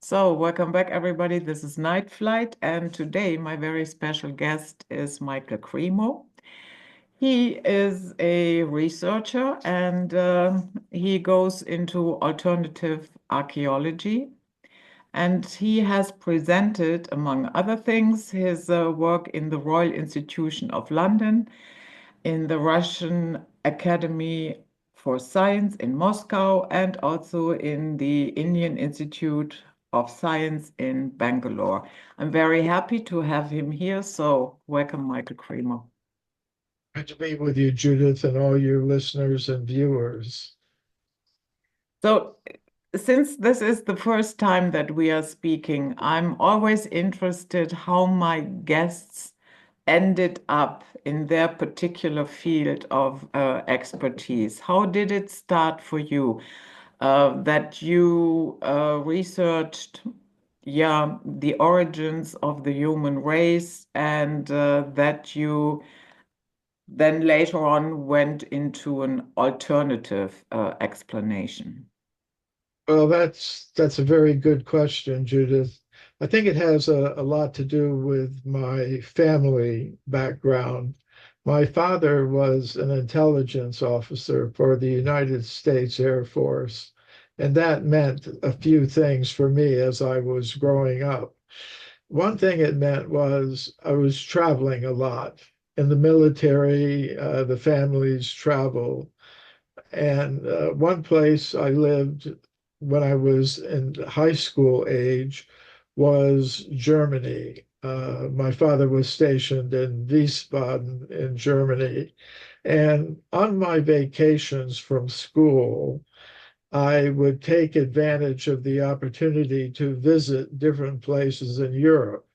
So, welcome back, everybody. This is Night Flight, and today my very special guest is Michael Cremo. He is a researcher and he goes into alternative archaeology. And he has presented, among other things, his work in the Royal Institution of London, in the Russian Academy for Science in Moscow, and also in the Indian Institute of Science in Bangalore. I'm very happy to have him here. So, welcome, Michael Kramer. Good to be with you, Judith, and all your listeners and viewers. So, since this is the first time that we are speaking, I'm always interested how my guests ended up in their particular field of expertise. How did it start for you? That you researched, yeah, the origins of the human race, and that you then later on went into an alternative explanation. Well, that's a very good question, Judith. I think it has a lot to do with my family background. My father was an intelligence officer for the United States Air Force, and that meant a few things for me as I was growing up. One thing it meant was I was traveling a lot. In the military, the families travel. And one place I lived when I was in high school age was Germany. My father was stationed in Wiesbaden in Germany. And on my vacations from school, I would take advantage of the opportunity to visit different places in Europe.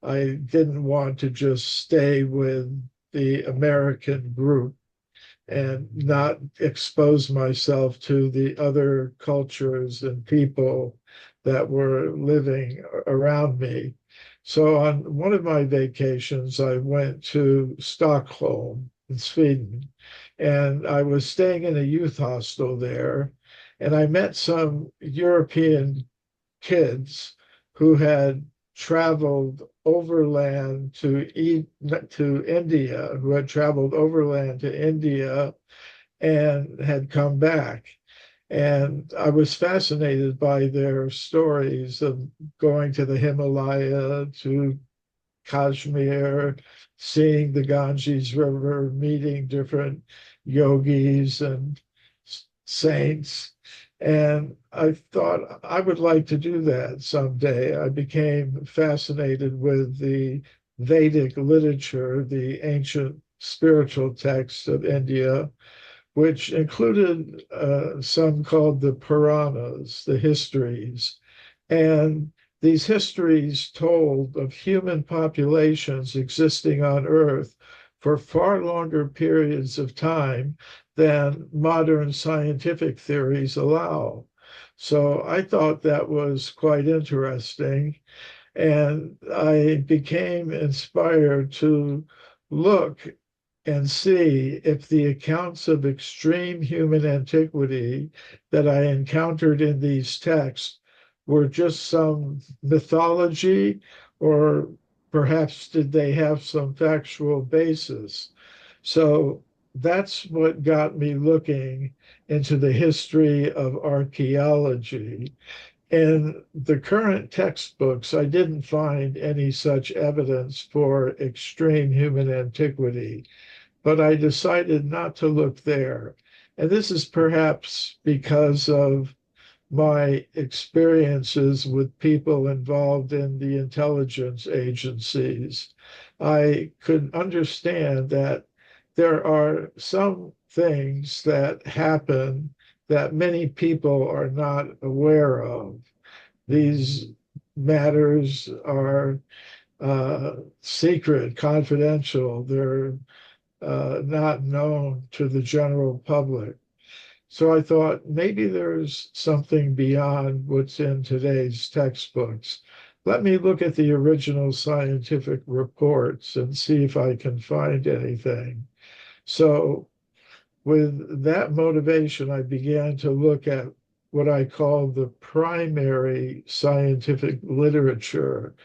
I didn't want to just stay with the American group and not expose myself to the other cultures and people that were living around me. So on one of my vacations, I went to Stockholm in Sweden, and I was staying in a youth hostel there, and I met some European kids who had traveled overland to India, who had traveled overland to India and had come back. And I was fascinated by their stories of going to the Himalaya, to Kashmir, seeing the Ganges River, meeting different yogis and saints. And I thought I would like to do that someday. I became fascinated with the Vedic literature, the ancient spiritual texts of India, which included some called the Puranas, the histories. And these histories told of human populations existing on Earth for far longer periods of time than modern scientific theories allow. So I thought that was quite interesting. And I became inspired to look and see if the accounts of extreme human antiquity that I encountered in these texts were just some mythology, or perhaps did they have some factual basis? So that's what got me looking into the history of archaeology. In the current textbooks, I didn't find any such evidence for extreme human antiquity, but I decided not to look there. And this is perhaps because of my experiences with people involved in the intelligence agencies. I could understand that there are some things that happen that many people are not aware of. These matters are secret, confidential. They're not known to the general public. So I thought maybe there's something beyond what's in today's textbooks. Let me look at the original scientific reports and see if I can find anything. So, with that motivation, I began to look at what I call the primary scientific literature,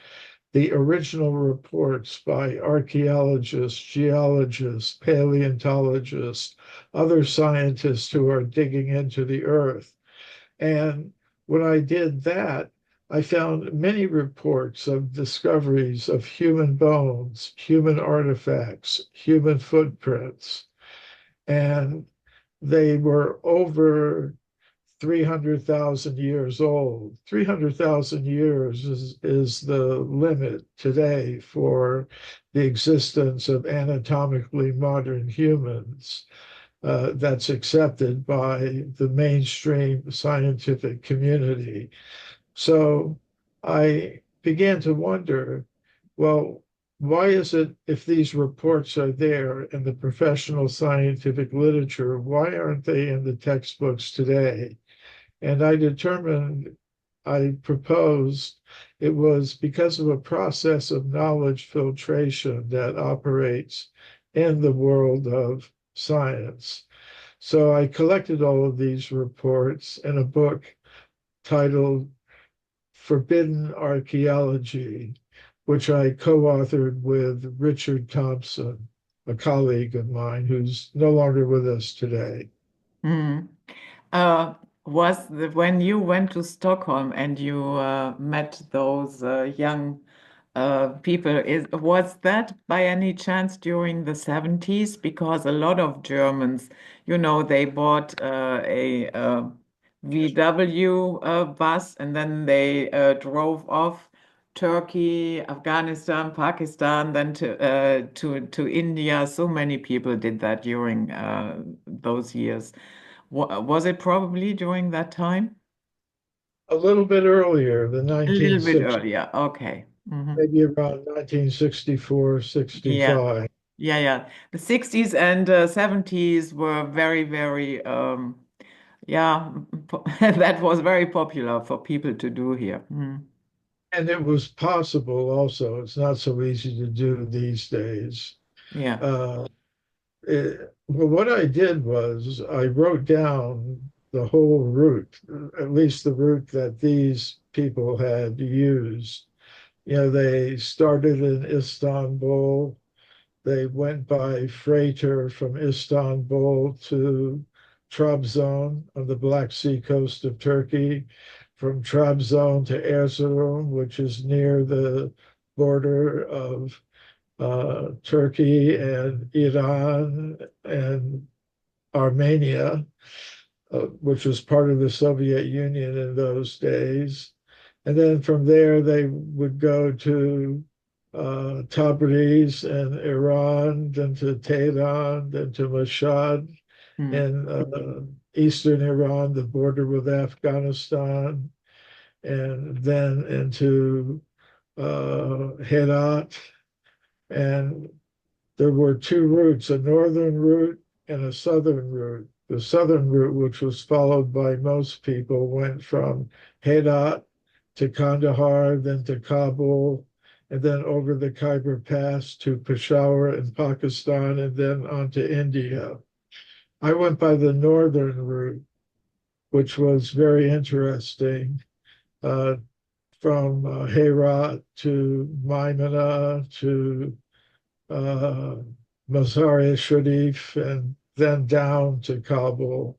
the original reports by archaeologists, geologists, paleontologists, other scientists who are digging into the earth. And when I did that, I found many reports of discoveries of human bones, human artifacts, human footprints, and they were over 300,000 years old. 300,000 years is the limit today for the existence of anatomically modern humans. That's accepted by the mainstream scientific community. So I began to wonder, well, why is it if these reports are there in the professional scientific literature, why aren't they in the textbooks today? And I proposed it was because of a process of knowledge filtration that operates in the world of science. So I collected all of these reports in a book titled Forbidden Archaeology, which I co-authored with Richard Thompson, a colleague of mine who's no longer with us today. Hmm. When you went to Stockholm and you met those young people, was that by any chance during the 70s? Because a lot of Germans, they bought a VW bus and then they drove off Turkey, Afghanistan, Pakistan, then to India. So many people did that during those years. Was it probably during that time? A little bit earlier, the A little bit 1960s, earlier. Okay. maybe around 1964, Yeah. 65. Yeah, yeah. The 60s and 70s were very, very, yeah, that was very popular for people to do here. Mm. And it was possible also. It's not so easy to do these days. Yeah. Uh, well, what I did was I wrote down the whole route, at least the route that these people had used. They started in Istanbul. They went by freighter from Istanbul to Trabzon on the Black Sea coast of Turkey, from Trabzon to Erzurum, which is near the border of Turkey and Iran and Armenia, which was part of the Soviet Union in those days. And then from there, they would go to Tabriz and Iran, then to Tehran, then to Mashhad Mm. in eastern Iran, the border with Afghanistan, and then into Herat. And there were two routes, a northern route and a southern route. The southern route, which was followed by most people, went from Herat to Kandahar, then to Kabul, and then over the Khyber Pass to Peshawar in Pakistan, and then on to India. I went by the northern route, which was very interesting, uh, from Herat to Maimana to uh, Mazar-e-Sharif, and then down to Kabul.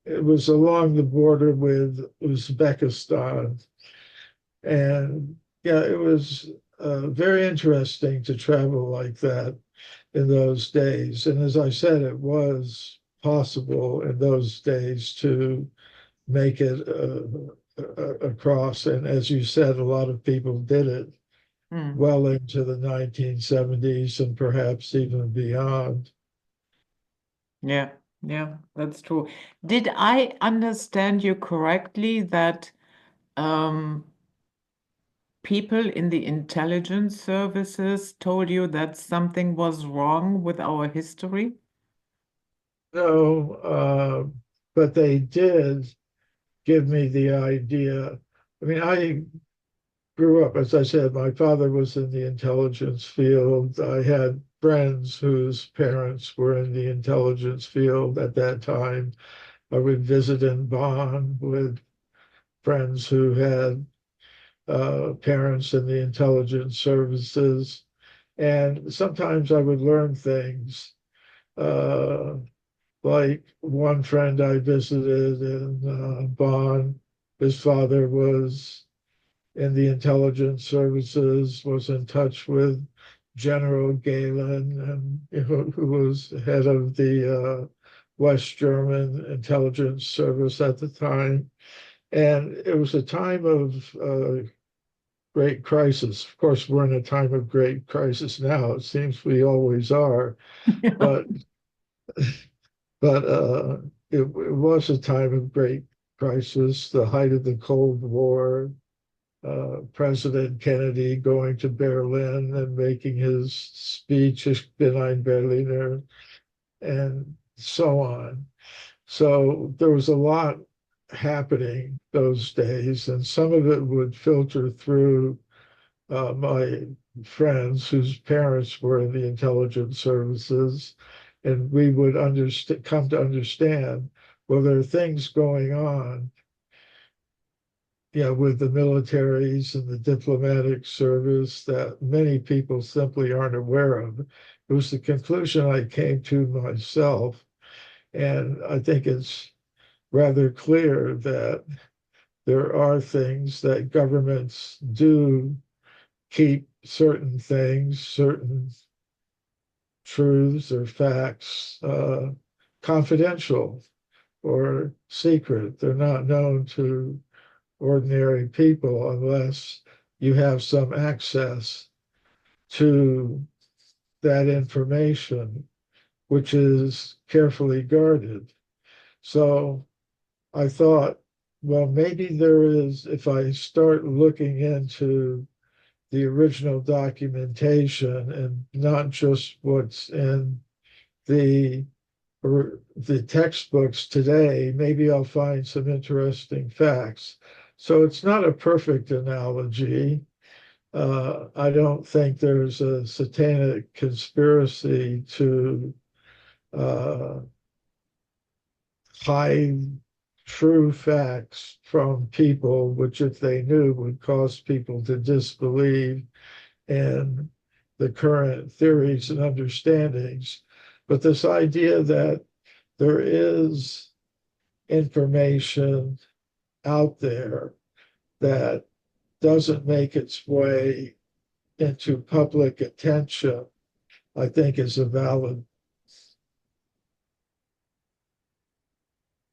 It was along the border with Uzbekistan. And yeah, it was very interesting to travel like that in those days. And as I said, it was possible in those days to make it across. And as you said, a lot of people did it Mm. well into the 1970s and perhaps even beyond. Yeah, yeah, that's true. Did I understand you correctly that um, people in the intelligence services told you that something was wrong with our history? No, but they did give me the idea. I mean, I grew up, as I said, my father was in the intelligence field. I had friends whose parents were in the intelligence field at that time. I would visit in Bonn with friends who had parents in the intelligence services. And sometimes I would learn things. Uh, like one friend I visited in Bonn, his father was in the intelligence services, was in touch with General Galen, and who was head of the West German intelligence service at the time. And it was a time of great crisis. Of course, we're in a time of great crisis now. It seems we always are, Yeah. but but it was a time of great crisis, the height of the Cold War. President Kennedy going to Berlin and making his speech, Ich bin ein Berliner, and so on. So there was a lot happening those days, and some of it would filter through my friends whose parents were in the intelligence services, and we would come to understand, well, there are things going on, with the militaries and the diplomatic service that many people simply aren't aware of. It was the conclusion I came to myself, and I think it's rather clear that there are things that governments do keep certain things, certain truths or facts confidential or secret. They're not known to ordinary people unless you have some access to that information, which is carefully guarded. So I thought, well, maybe there is, if I start looking into the original documentation and not just what's in the the textbooks today, maybe I'll find some interesting facts. So it's not a perfect analogy. I don't think there's a satanic conspiracy to uh, hide true facts from people, which, if they knew, would cause people to disbelieve in the current theories and understandings. But this idea that there is information out there that doesn't make its way into public attention, I think is a valid.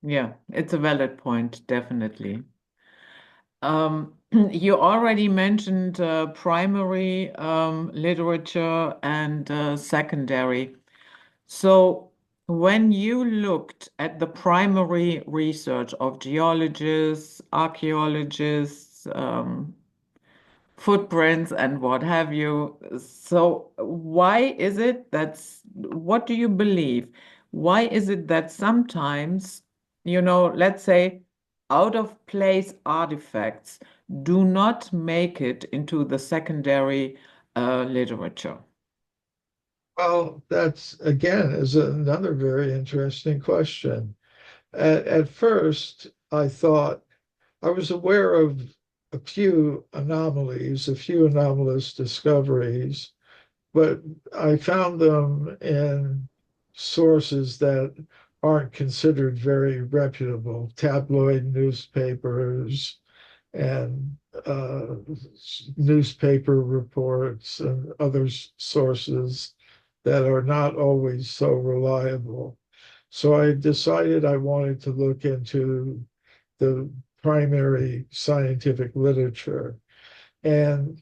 Yeah, it's a valid point, definitely. You already mentioned primary literature and secondary. So, when you looked at the primary research of geologists, archaeologists, footprints, and what have you, so why is it that's what do you believe? Why is it that sometimes, let's say, out of place artifacts do not make it into the secondary literature? Well, that's again is another very interesting question. At first, I thought I was aware of a few anomalies, a few anomalous discoveries, but I found them in sources that aren't considered very reputable, tabloid newspapers and newspaper reports and other sources that are not always so reliable. So I decided I wanted to look into the primary scientific literature. And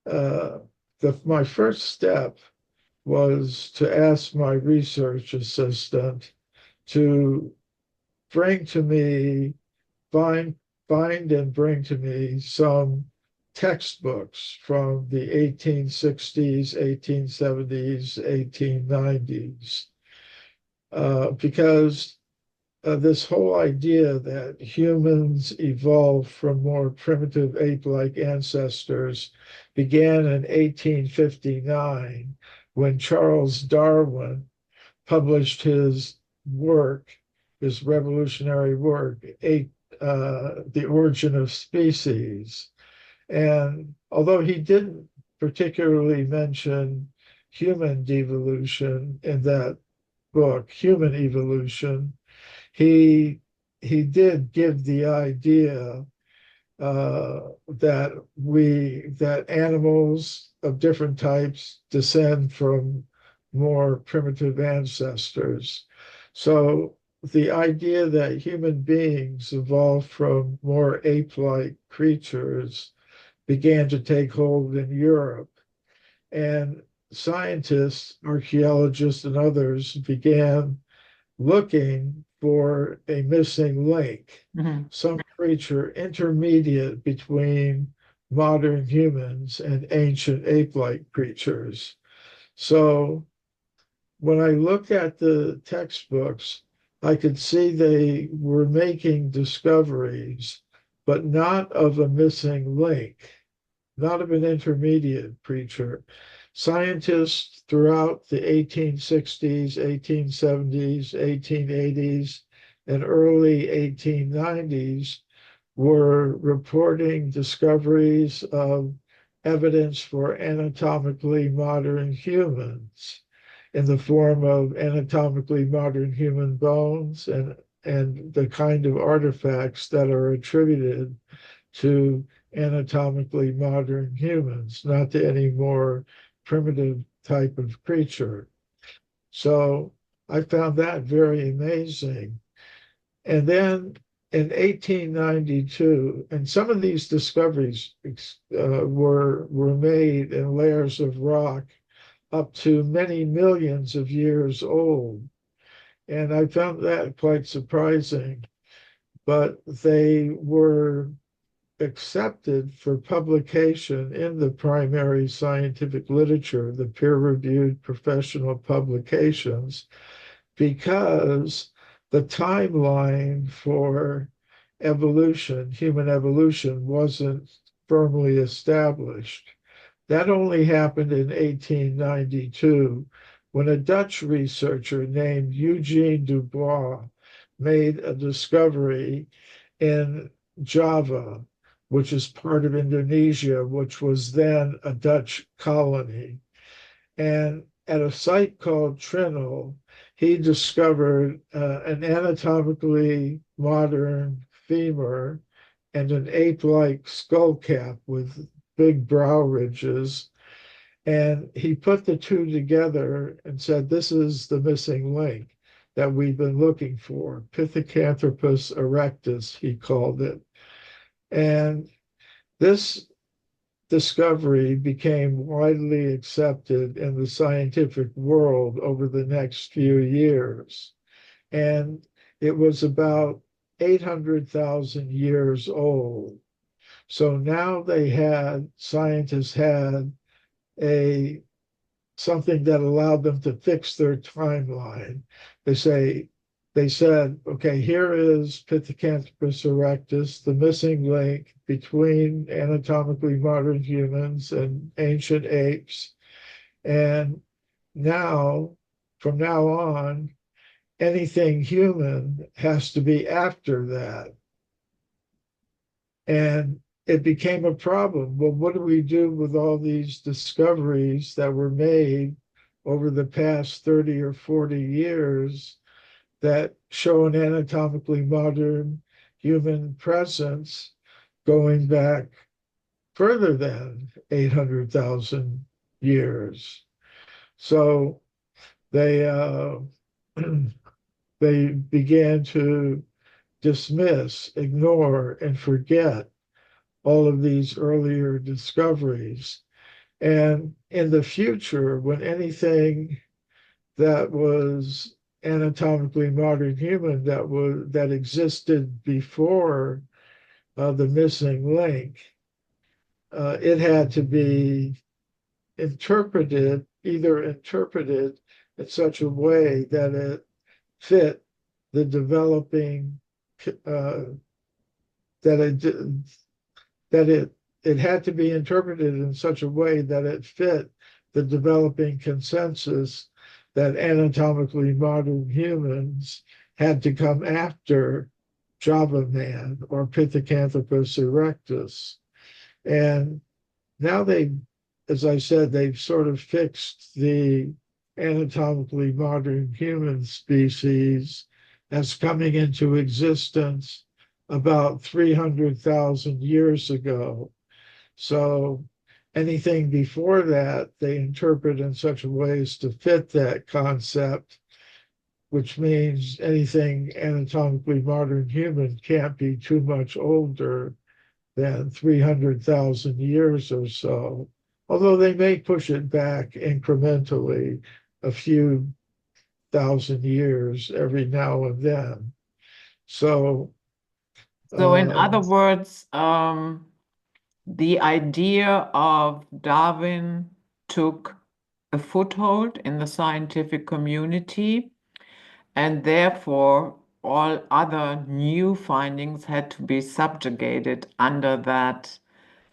my first step was to ask my research assistant to bring to me, find, find and bring to me some textbooks from the 1860s, 1870s, 1890s, because this whole idea that humans evolved from more primitive ape-like ancestors began in 1859 when Charles Darwin published his work his revolutionary work, The Origin of Species. And although he didn't particularly mention human devolution in that book, Human Evolution, he he did give the idea that animals of different types descend from more primitive ancestors. So the idea that human beings evolved from more ape-like creatures began to take hold in Europe. And scientists, archaeologists, and others began looking for a missing link, Mhm. some creature intermediate between modern humans and ancient ape-like creatures. So when I look at the textbooks, I could see they were making discoveries, but not of a missing link, not of an intermediate creature. Scientists throughout the 1860s, 1870s, 1880s, and early 1890s were reporting discoveries of evidence for anatomically modern humans in the form of anatomically modern human bones and the kind of artifacts that are attributed to anatomically modern humans, not to any more primitive type of creature. So I found that very amazing. And then in 1892, and some of these discoveries were made in layers of rock up to many millions of years old. And I found that quite surprising, but they were accepted for publication in the primary scientific literature, the peer-reviewed professional publications, because the timeline for evolution, human evolution, wasn't firmly established. That only happened in 1892 when a Dutch researcher named Eugene Dubois made a discovery in Java, which is part of Indonesia, which was then a Dutch colony. And at a site called Trinil, he discovered an anatomically modern femur and an ape-like skull cap with big brow ridges. And he put the two together and said, this is the missing link that we've been looking for. Pithecanthropus erectus, he called it. And this discovery became widely accepted in the scientific world over the next few years. And it was about 800,000 years old. So now scientists had a something that allowed them to fix their timeline. They say they said, okay, here is Pithecanthropus erectus, the missing link between anatomically modern humans and ancient apes. And now, from now on, anything human has to be after that. And it became a problem. Well, what do we do with all these discoveries that were made over the past 30 or 40 years that show an anatomically modern human presence going back further than 800,000 years? So they they began to dismiss, ignore, and forget all of these earlier discoveries. And in the future, when anything that was anatomically modern human that existed before the missing link, it had to be interpreted in such a way that it fit the developing uh, that it that it had to be interpreted in such a way that it fit the developing consensus that anatomically modern humans had to come after Java man or Pithecanthropus erectus. And now they, as I said, they've sort of fixed the anatomically modern human species as coming into existence about 300,000 years ago. So anything before that, they interpret in such a way as to fit that concept, which means anything anatomically modern human can't be too much older than 300,000 years or so, although they may push it back incrementally a few thousand years every now and then. So, So, in uh, other words, the idea of Darwin took a foothold in the scientific community, and therefore all other new findings had to be subjugated under that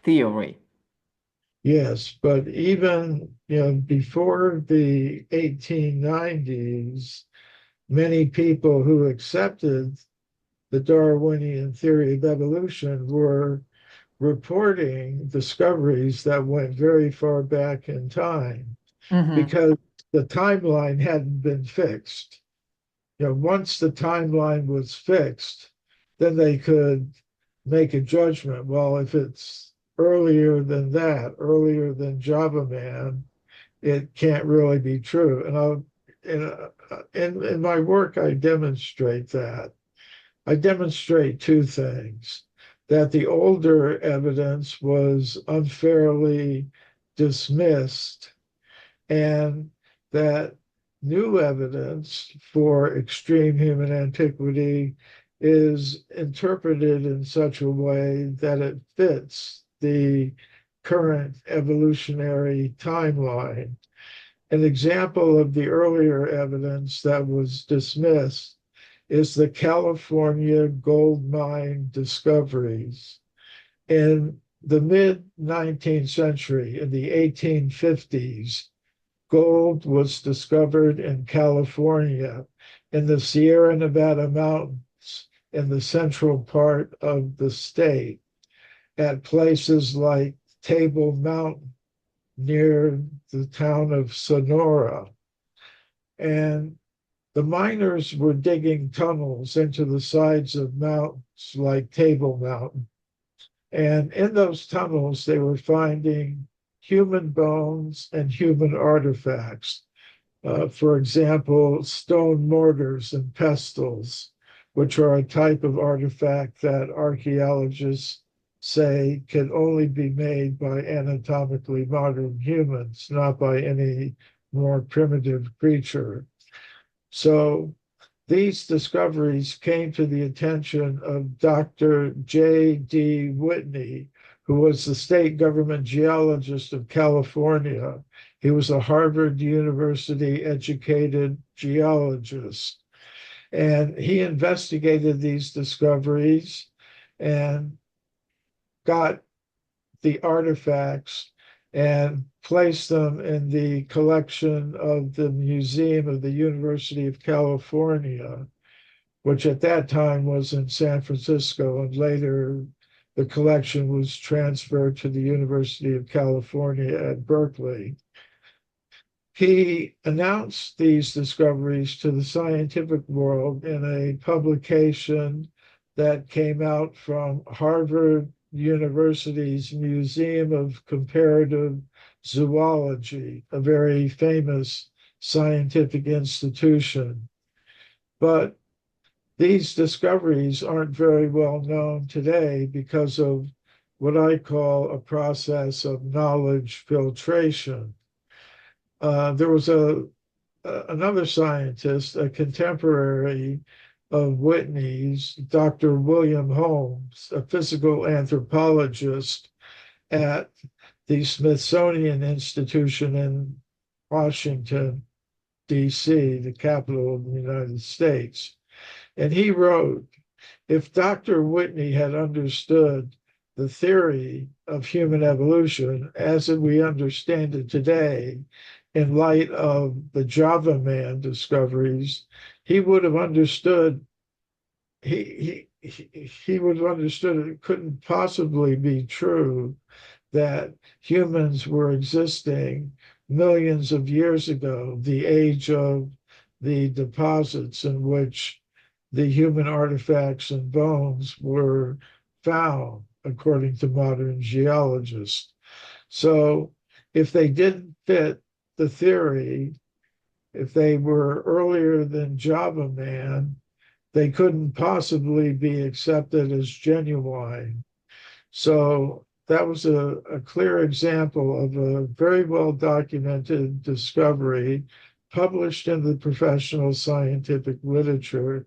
theory. yes, but even before the 1890s, many people who accepted the Darwinian theory of evolution were reporting discoveries that went very far back in time Mhm. because the timeline hadn't been fixed. Once the timeline was fixed, then they could make a judgment. Well, if it's earlier than that, earlier than Java Man, it can't really be true. And in my work, I demonstrate that. I demonstrate two things: that the older evidence was unfairly dismissed, and that new evidence for extreme human antiquity is interpreted in such a way that it fits the current evolutionary timeline. An example of the earlier evidence that was dismissed is the California gold mine discoveries. In the mid 19th century, in the 1850s, gold was discovered in California in the Sierra Nevada mountains in the central part of the state at places like Table Mountain near the town of Sonora. And the miners were digging tunnels into the sides of mountains like Table Mountain. And in those tunnels, they were finding human bones and human artifacts. For example, stone mortars and pestles, which are a type of artifact that archaeologists say can only be made by anatomically modern humans, not by any more primitive creature. So these discoveries came to the attention of Dr. J.D. Whitney, who was the state government geologist of California. He was a Harvard University educated geologist. And he investigated these discoveries and got the artifacts and placed them in the collection of the Museum of the University of California, which at that time was in San Francisco, and later the collection was transferred to the University of California at Berkeley. He announced these discoveries to the scientific world in a publication that came out from Harvard University's Museum of Comparative Zoology, a very famous scientific institution. But these discoveries aren't very well known today because of what I call a process of knowledge filtration. There was another scientist, a contemporary of Whitney's, Dr. William Holmes, a physical anthropologist at the Smithsonian Institution in Washington, D.C., the capital of the United States. And he wrote, if Dr. Whitney had understood the theory of human evolution as we understand it today, in light of the Java Man discoveries, he would have understood he would have understood it couldn't possibly be true that humans were existing millions of years ago, the age of the deposits in which the human artifacts and bones were found, according to modern geologists. So if they didn't fit the theory, if they were earlier than Java Man, they couldn't possibly be accepted as genuine. So that was a clear example of a very well documented discovery published in the professional scientific literature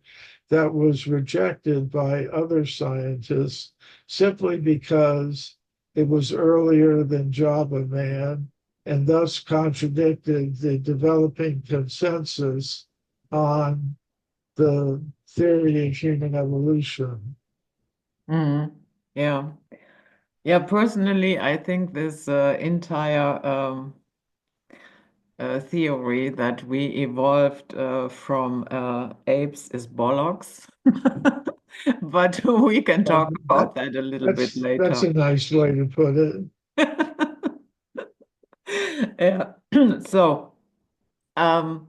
that was rejected by other scientists simply because it was earlier than Java Man and thus contradicted the developing consensus on the theory of human evolution. Mm, yeah. Yeah, personally, I think this entire theory that we evolved from apes is bollocks. But we can Uh, talk that, about that a little bit that's later. a nice way to put it. Yeah. So, um,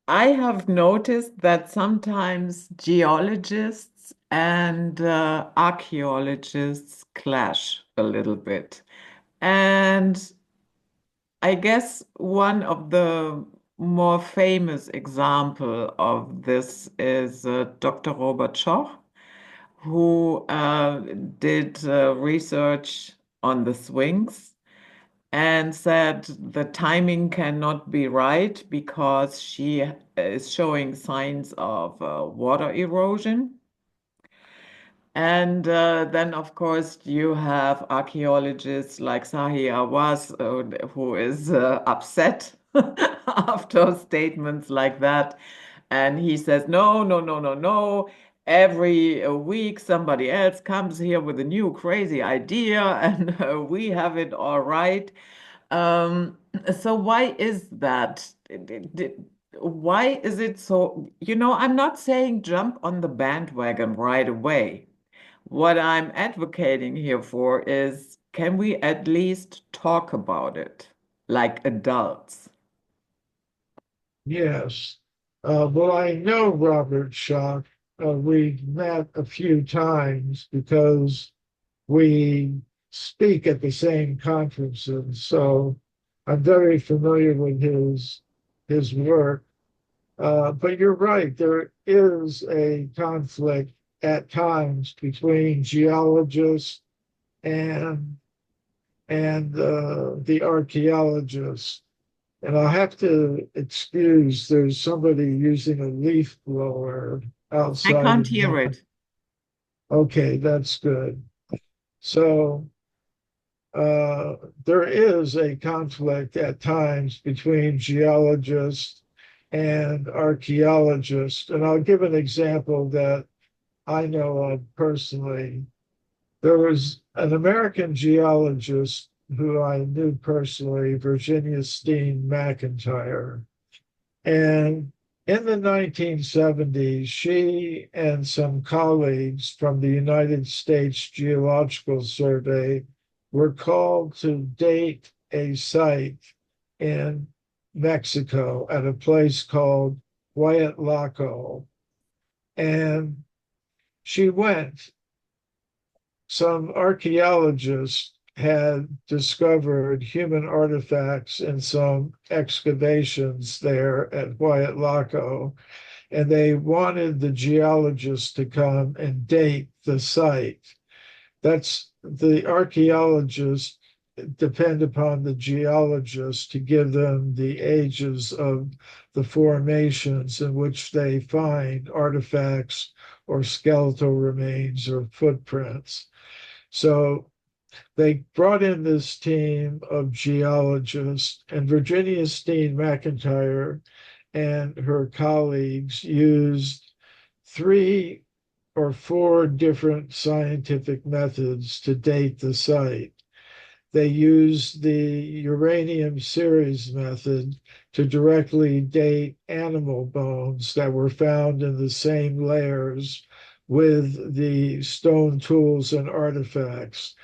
I have noticed that sometimes geologists and archaeologists clash a little bit. And I guess one of the more famous example of this is Dr. Robert Schoch, who did research on the Sphinx and said the timing cannot be right because she is showing signs of water erosion. And then, of course, you have archaeologists like Sahi Awas, who is upset after statements like that. And he says, no, no, no, no, no. Every week, somebody else comes here with a new crazy idea, and we have it all right. Um, so why is that? Why is it so? I'm not saying jump on the bandwagon right away. What I'm advocating here for is can we at least talk about it like adults? Yes. Well, I know Robert Schoch. We've met a few times because we speak at the same conferences. So I'm very familiar with his work. But you're right, there is a conflict at times between geologists and the archaeologists. And I'll have to excuse there's somebody using a leaf blower I outside can't of hear my. it. Okay, that's good. So uh, there is a conflict at times between geologists and archaeologists. And I'll give an example that I know of personally. There was an American geologist who I knew personally, Virginia Steen McIntyre. And in the 1970s, she and some colleagues from the United States Geological Survey were called to date a site in Mexico at a place called Huayatlaco. And she went. Some archaeologists had discovered human artifacts in some excavations there at Huayatlaco, and they wanted the geologists to come and date the site. That's the archaeologists depend upon the geologists to give them the ages of the formations in which they find artifacts or skeletal remains or footprints. So they brought in this team of geologists, and Virginia Steen McIntyre and her colleagues used 3 or 4 different scientific methods to date the site. They used the uranium series method to directly date animal bones that were found in the same layers with the stone tools and artifacts.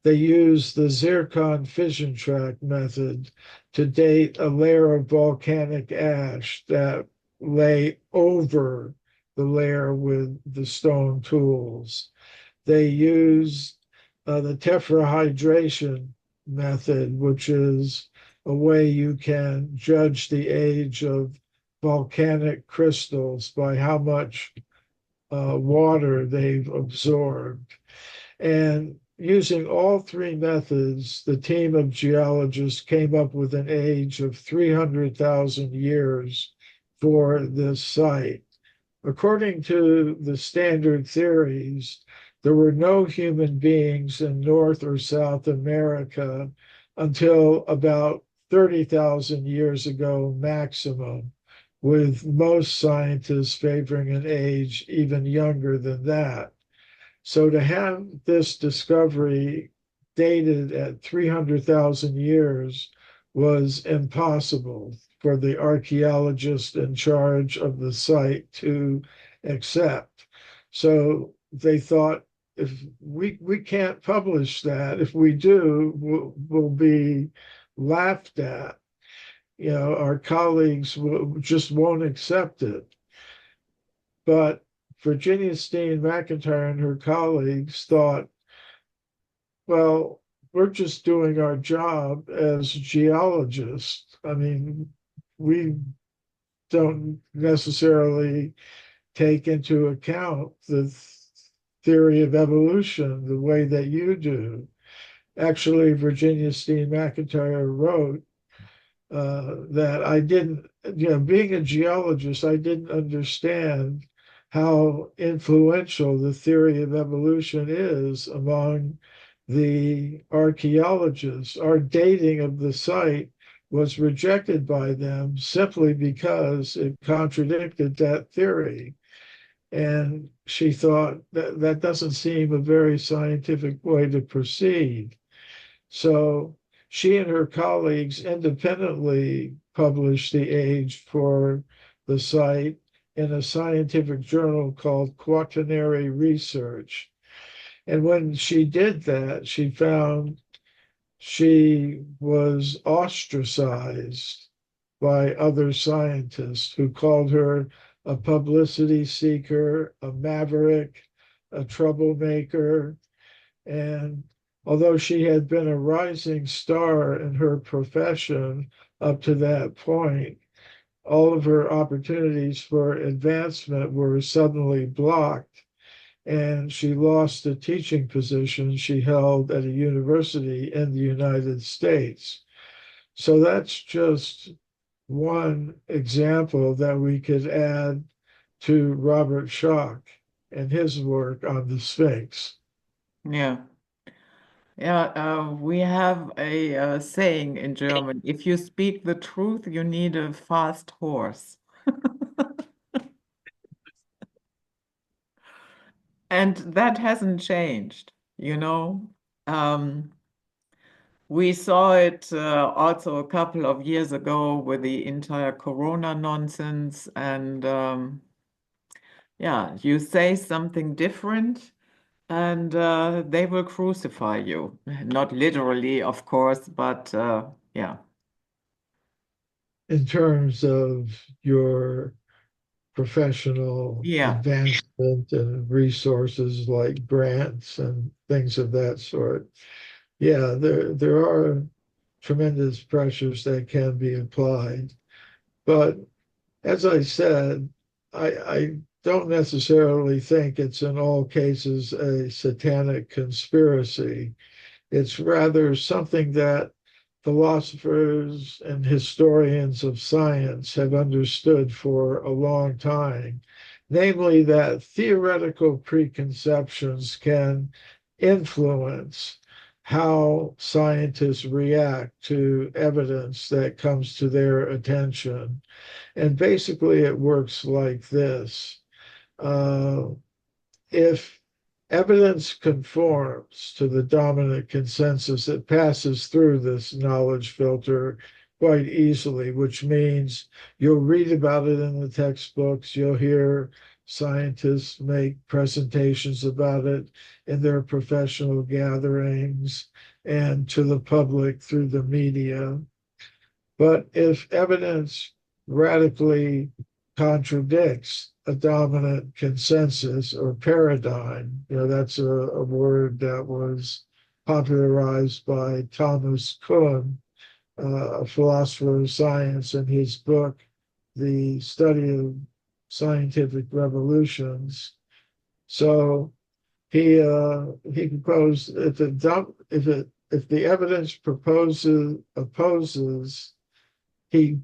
They used the zircon fission track method to date a layer of volcanic ash that lay over the layer with the stone tools. They used the tetrahydration method, which is a way you can judge the age of volcanic crystals by how much water they've absorbed. And using all three methods, the team of geologists came up with an age of 300,000 years for this site. According to the standard theories, there were no human beings in North or South America until about 30,000 years ago, maximum, with most scientists favoring an age even younger than that. So to have this discovery dated at 300,000 years was impossible for the archaeologist in charge of the site to accept. So they thought, if we can't publish that, if we do, we'll be laughed at. You know, our colleagues just won't accept it. But Virginia Steen McIntyre and her colleagues thought, well, we're just doing our job as geologists. I mean, we don't necessarily take into account the theory of evolution the way that you do. Actually, Virginia Steen McIntyre wrote that I didn't, being a geologist, I didn't understand how influential the theory of evolution is among the archaeologists. Our dating of the site was rejected by them simply because it contradicted that theory. And she thought that that doesn't seem a very scientific way to proceed. So she and her colleagues independently published the age for the site in a scientific journal called Quaternary Research. And when she did that, she found she was ostracized by other scientists who called her a publicity seeker, a maverick, a troublemaker. And although she had been a rising star in her profession up to that point, all of her opportunities for advancement were suddenly blocked, and she lost the teaching position she held at a university in the United States. So that's just one example that we could add to Robert Schoch and his work on the Sphinx. Yeah. Yeah, we have a saying in German, if you speak the truth, you need a fast horse. And that hasn't changed, you know. Um, we saw it also a couple of years ago with the entire Corona nonsense. And yeah, you say something different and they will crucify you. Not literally, of course, but yeah. In terms of your professional Yeah. advancement and resources like grants and things of that sort. Yeah, there are tremendous pressures that can be applied. But as I said, I don't necessarily think it's in all cases a satanic conspiracy. It's rather something that philosophers and historians of science have understood for a long time, namely that theoretical preconceptions can influence how scientists react to evidence that comes to their attention. And basically, it works like this. If evidence conforms to the dominant consensus. It passes through this knowledge filter quite easily, which means you'll read about it in the textbooks, you'll hear scientists make presentations about it in their professional gatherings and to the public through the media. But if evidence radically contradicts a dominant consensus or paradigm, that's a word that was popularized by Thomas Kuhn, a philosopher of science, in his book, The Study of Scientific Revolutions. So he proposed if the evidence proposes opposes he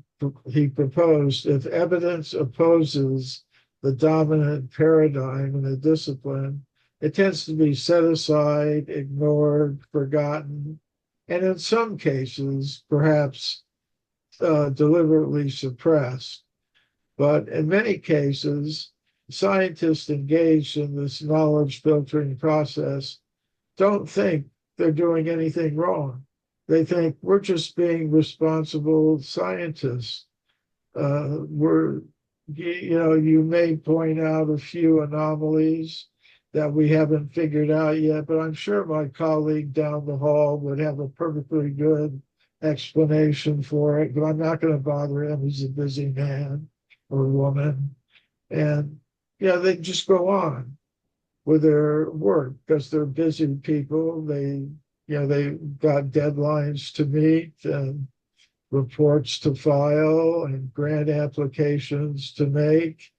he proposed if evidence opposes the dominant paradigm in a discipline, it tends to be set aside, ignored, forgotten, and in some cases, perhaps deliberately suppressed. But in many cases, scientists engaged in this knowledge filtering process don't think they're doing anything wrong. They think we're just being responsible scientists. We're, you may point out a few anomalies that we haven't figured out yet, but I'm sure my colleague down the hall would have a perfectly good explanation for it, but I'm not going to bother him. He's a busy man or woman. And, they just go on with their work because they're busy people. They got deadlines to meet and reports to file and grant applications to make,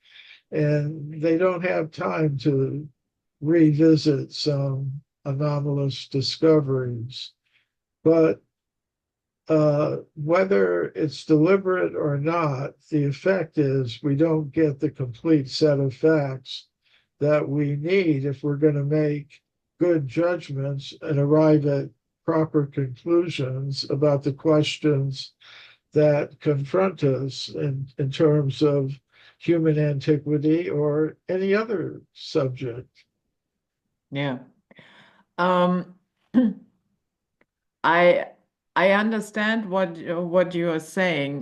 and they don't have time to revisit some anomalous discoveries. But whether it's deliberate or not, the effect is we don't get the complete set of facts that we need if we're going to make good judgments and arrive at proper conclusions about the questions that confront us in terms of human antiquity or any other subject. Yeah. Um, I I understand what you are saying.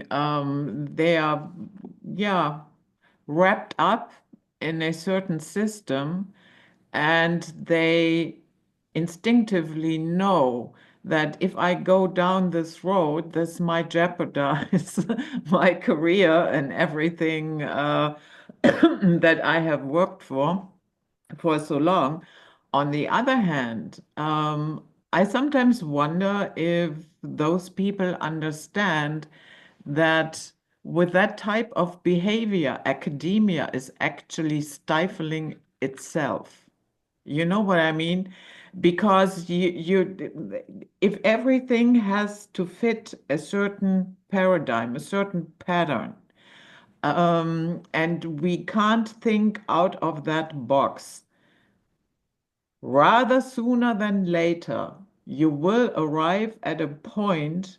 They are, yeah, wrapped up in a certain system, and they instinctively know that if I go down this road, this might jeopardize my career and everything that I have worked for so long. On the other hand, I sometimes wonder if those people understand that with that type of behavior, academia is actually stifling itself. You know what I mean? Because if everything has to fit a certain paradigm, a certain pattern, and we can't think out of that box, rather sooner than later, you will arrive at a point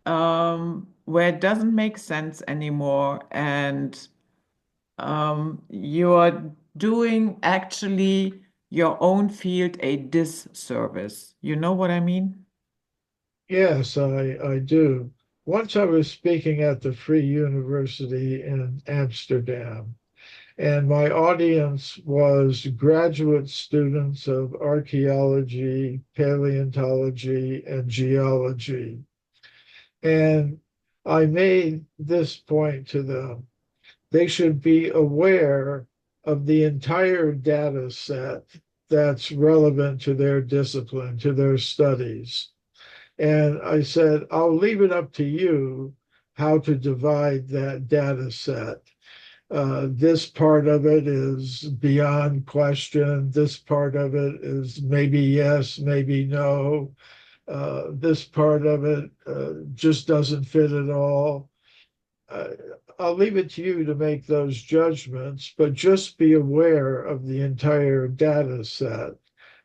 where it doesn't make sense anymore, and you're doing actually your own field a disservice. You know what I mean? Yes, I do. Once I was speaking at the Free University in Amsterdam, and my audience was graduate students of archaeology, paleontology, and geology. And I made this point to them. They should be aware of the entire data set that's relevant to their discipline, to their studies. And I said, I'll leave it up to you how to divide that data set. This part of it is beyond question. This part of it is maybe yes, maybe no. This part of it just doesn't fit at all. Uh, I'll leave it to you to make those judgments, but just be aware of the entire data set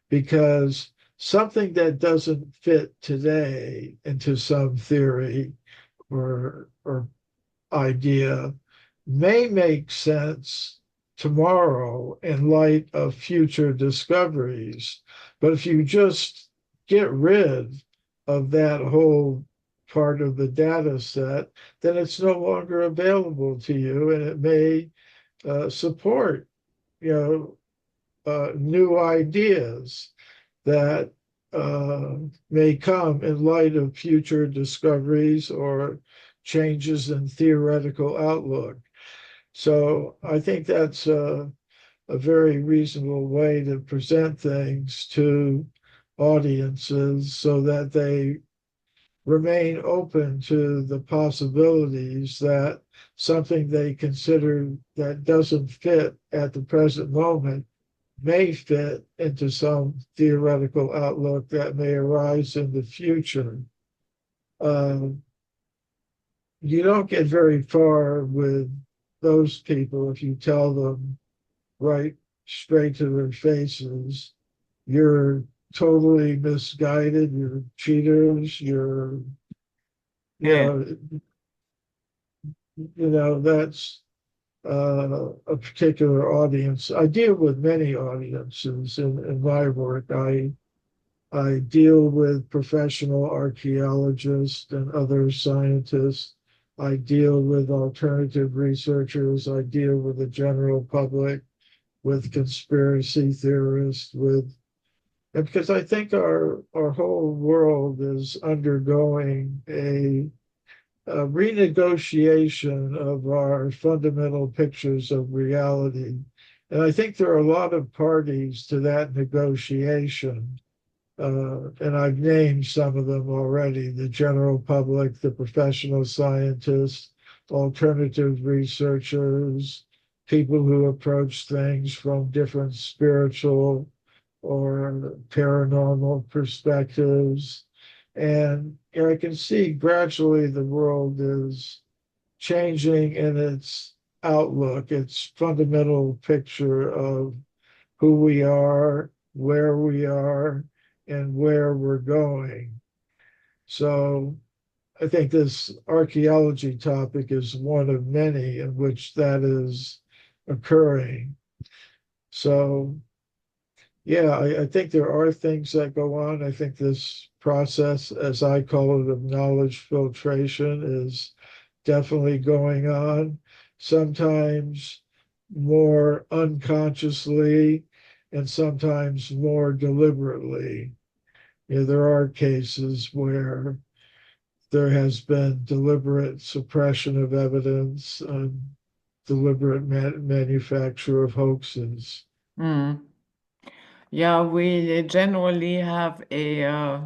because something that doesn't fit today into some theory or idea may make sense tomorrow in light of future discoveries. But if you just get rid of that whole part of the data set, then it's no longer available to you, and it may support, you new ideas that may come in light of future discoveries or changes in theoretical outlook. So I think that's a very reasonable way to present things to audiences so that they remain open to the possibilities that something they consider that doesn't fit at the present moment may fit into some theoretical outlook that may arise in the future. Um, you don't get very far with those people if you tell them right straight to their faces, you're totally misguided, you're cheaters, you're, you Yeah. know, that's a particular audience. I deal with many audiences in my work. I deal with professional archaeologists and other scientists. I deal with alternative researchers. I deal with the general public, with conspiracy theorists, with and because I think our whole world is undergoing a renegotiation of our fundamental pictures of reality. And I think there are a lot of parties to that negotiation. And I've named some of them already: the general public, the professional scientists, alternative researchers, people who approach things from different spiritual or paranormal perspectives. And I can see gradually the world is changing in its outlook, its fundamental picture of who we are, and where we're going. So I think this archaeology topic is one of many in which that is occurring. So yeah, I think there are things that go on. I think this process, as I call it, of knowledge filtration is definitely going on, sometimes more unconsciously and sometimes more deliberately. There are cases where there has been deliberate suppression of evidence and deliberate manufacture of hoaxes. Mm. Yeah, we generally have a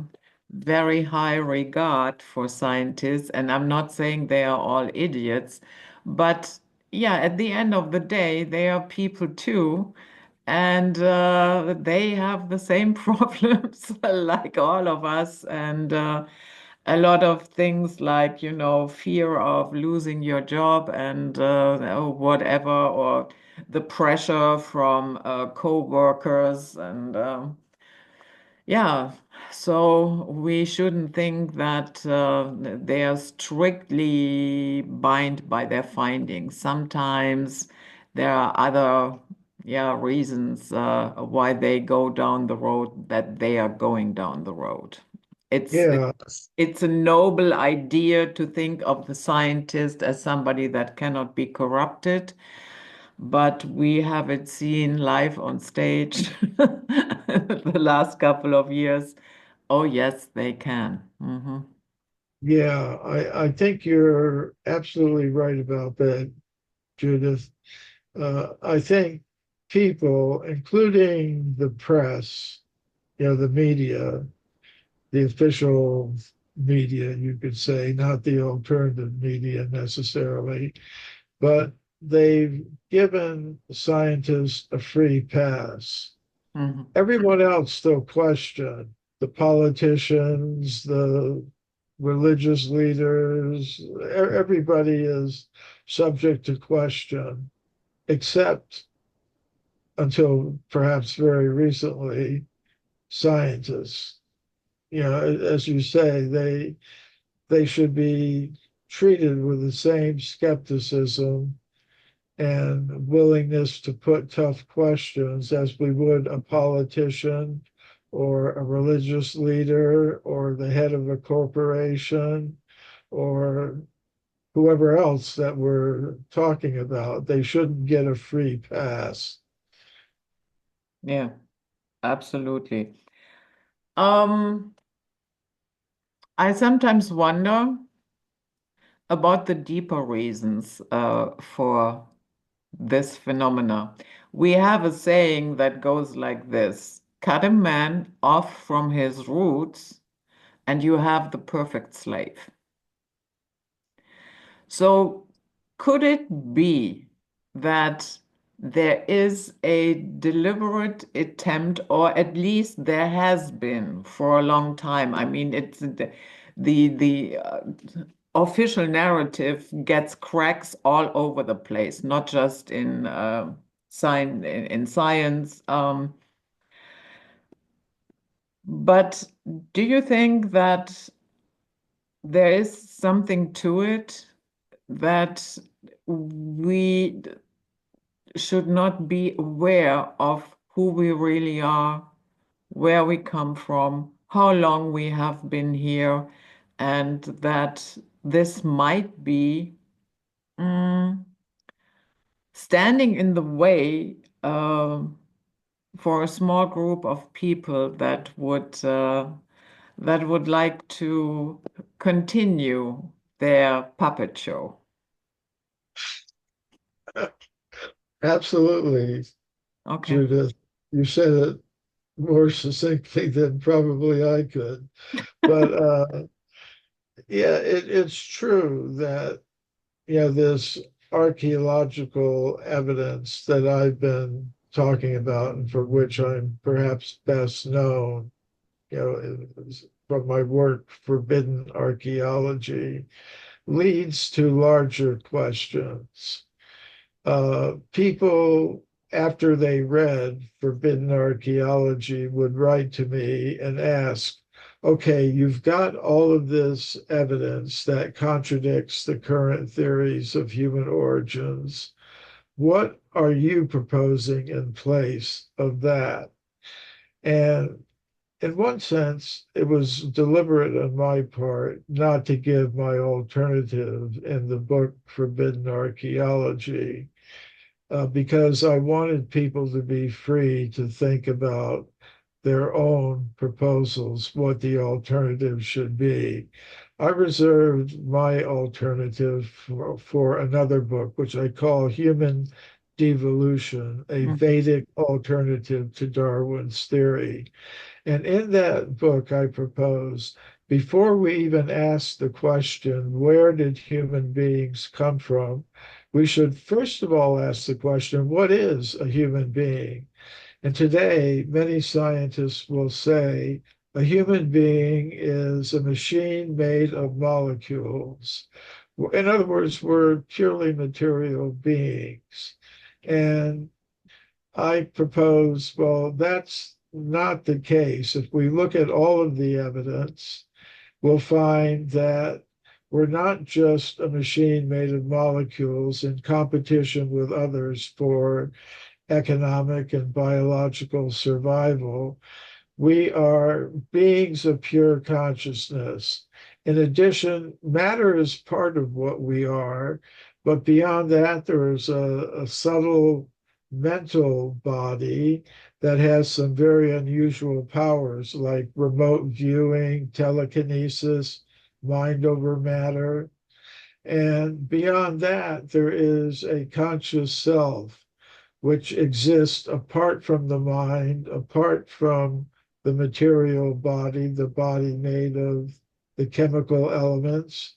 very high regard for scientists, and I'm not saying they are all idiots, but yeah, at the end of the day, they are people too, and they have the same problems like all of us, and a lot of things like, fear of losing your job and or whatever, or the pressure from co-workers and yeah, so we shouldn't think that they are strictly bound by their findings. Sometimes there are other, yeah, reasons why they go down the road that they are going down the road. It's Yeah, it's a noble idea to think of the scientist as somebody that cannot be corrupted, but we haven't seen live on stage the last couple of years. Oh, yes, they can. yeah, I think you're absolutely right about that, Judith. I think people, including the press, the media, the official media, you could say, not the alternative media necessarily, but they've given scientists a free pass. Hmm. Everyone else still question the politicians, the religious leaders, everybody is subject to question, except until perhaps very recently, scientists. As you say, they should be treated with the same skepticism and willingness to put tough questions as we would a politician or a religious leader or the head of a corporation or whoever else that we're talking about. They shouldn't get a free pass. Yeah, absolutely. Um, I sometimes wonder about the deeper reasons for this phenomena. We have a saying that goes like this: cut a man off from his roots, and you have the perfect slave. So, could it be that there is a deliberate attempt, or at least there has been for a long time? I mean, it's the official narrative gets cracks all over the place, not just in in science. But do you think that there is something to it that we should not be aware of who we really are, where we come from, how long we have been here, and that this might be mm, standing in the way for a small group of people that would like to continue their puppet show. Absolutely, Okay. Judith. You said it more succinctly than probably I could. But yeah, it's true that this archaeological evidence that I've been talking about and for which I'm perhaps best known, from my work, Forbidden Archaeology, leads to larger questions. People, after they read Forbidden Archaeology, would write to me and ask, okay, you've got all of this evidence that contradicts the current theories of human origins. What are you proposing in place of that? And in one sense, it was deliberate on my part not to give my alternative in the book Forbidden Archaeology because I wanted people to be free to think about their own proposals, what the alternative should be. I reserved my alternative for another book, which I call Human Devolution, a Mm. Vedic alternative to Darwin's theory. And in that book, I propose before we even ask the question, where did human beings come from? We should first of all ask the question, what is a human being? And today, many scientists will say a human being is a machine made of molecules. In other words, we're purely material beings. And I propose, well, that's not the case. If we look at all of the evidence, we'll find that we're not just a machine made of molecules in competition with others for economic and biological survival. We are beings of pure consciousness. In addition, matter is part of what we are, but beyond that, there is a subtle mental body that has some very unusual powers like remote viewing, telekinesis, mind over matter. And beyond that, there is a conscious self which exists apart from the mind, apart from the material body, the body made of the chemical elements,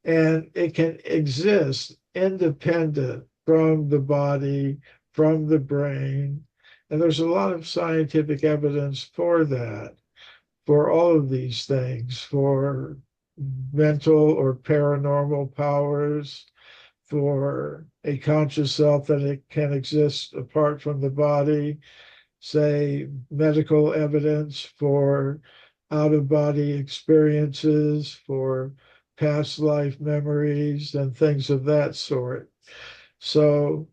and it can exist independent from the body, from the brain. And there's a lot of scientific evidence for that, for all of these things, for mental or paranormal powers, for a conscious self that it can exist apart from the body, say medical evidence for out of body experiences, for past life memories, and things of that sort. So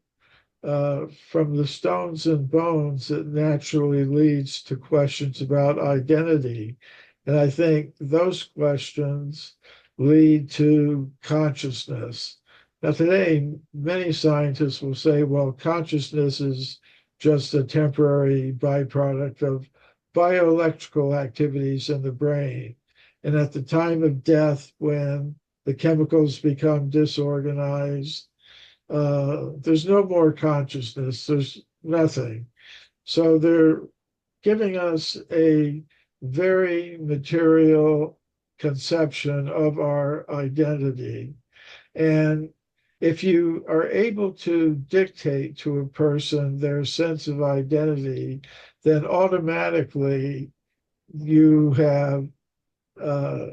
from the stones and bones, it naturally leads to questions about identity. And I think those questions lead to consciousness. Now, today, many scientists will say, well, consciousness is just a temporary byproduct of bioelectrical activities in the brain. And at the time of death, when the chemicals become disorganized, there's no more consciousness, there's nothing. So they're giving us a very material conception of our identity. And if you are able to dictate to a person their sense of identity, then automatically you have uh,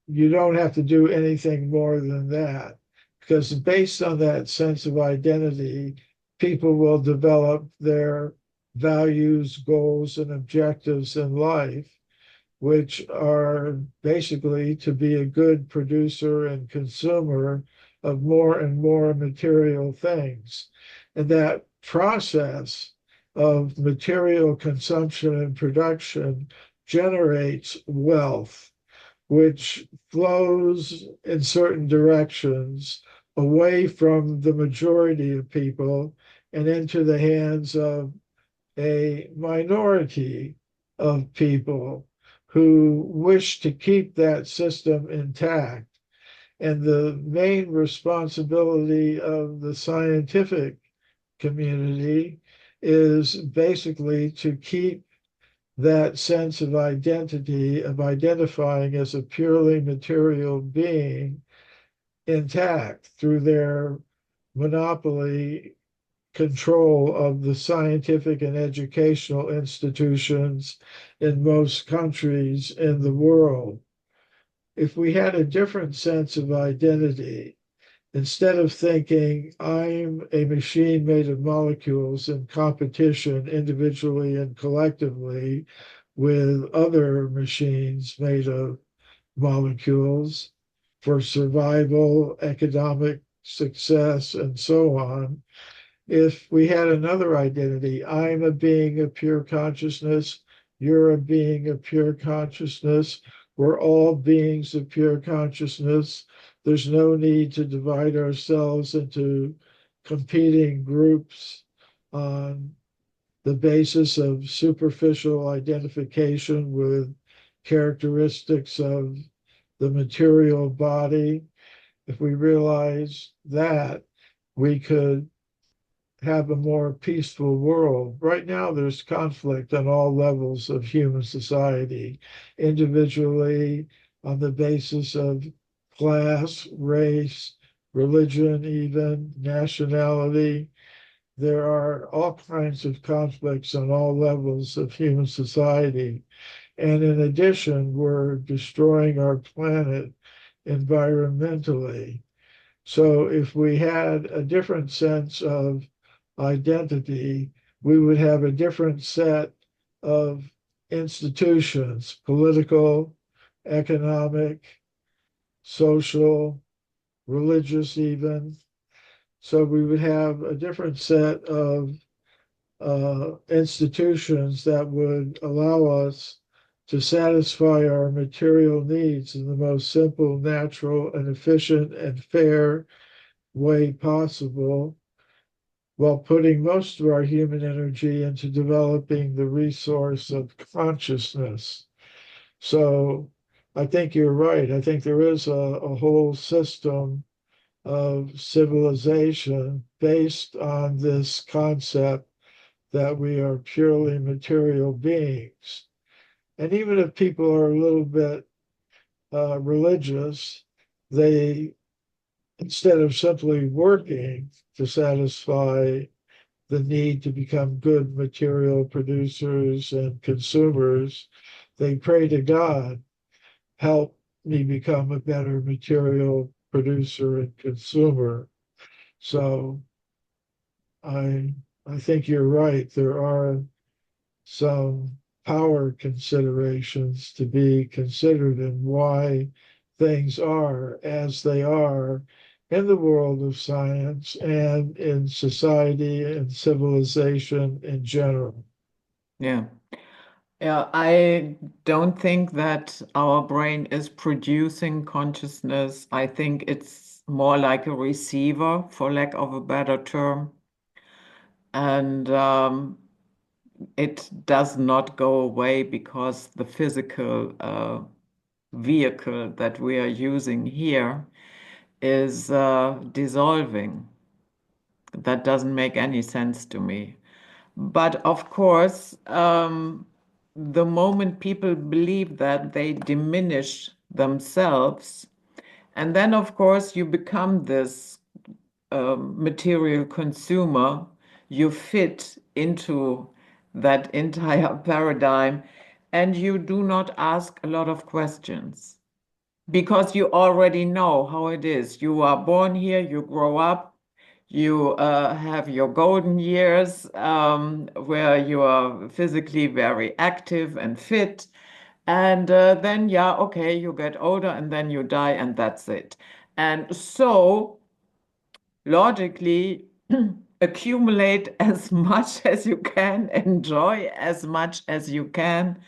you don't have to do anything more than that, because based on that sense of identity, people will develop their values, goals, and objectives in life, which are basically to be a good producer and consumer of more and more material things. And that process of material consumption and production generates wealth, which flows in certain directions away from the majority of people and into the hands of a minority of people who wish to keep that system intact. And the main responsibility of the scientific community is basically to keep that sense of identity, of identifying as a purely material being, intact through their monopoly control of the scientific and educational institutions in most countries in the world. If we had a different sense of identity, instead of thinking I'm a machine made of molecules in competition individually and collectively with other machines made of molecules for survival, economic success, and so on, if we had another identity, I'm a being of pure consciousness, you're a being of pure consciousness, we're all beings of pure consciousness. There's no need to divide ourselves into competing groups on the basis of superficial identification with characteristics of the material body. If we realize that, we could have a more peaceful world. Right now, there's conflict on all levels of human society, individually, on the basis of class, race, religion, even nationality. There are all kinds of conflicts on all levels of human society. And in addition, we're destroying our planet environmentally. So if we had a different sense of identity, we would have a different set of institutions, political, economic, social, religious, even. So we would have a different set of institutions that would allow us to satisfy our material needs in the most simple, natural, and efficient and fair way possible, while putting most of our human energy into developing the resource of consciousness. So I think you're right. I think there is a whole system of civilization based on this concept that we are purely material beings. And even if people are a little bit religious, they, instead of simply working to satisfy the need to become good material producers and consumers, they pray to God, help me become a better material producer and consumer. So I I think you're right. There are some power considerations to be considered in why things are as they are, in the world of science and in society and civilization in general. Yeah. Yeah, I don't think that our brain is producing consciousness. I think it's more like a receiver, for lack of a better term. And it does not go away because the physical vehicle that we are using here is dissolving. That doesn't make any sense to me. But of course, the moment people believe that, they diminish themselves. And then, of course, you become this material consumer. You fit into that entire paradigm, and you do not ask a lot of questions because you already know how it is. You are born here, you grow up, you have your golden years where you are physically very active and fit. And then, yeah, okay, you get older and then you die, and that's it. And so, logically, accumulate as much as you can, enjoy as much as you can,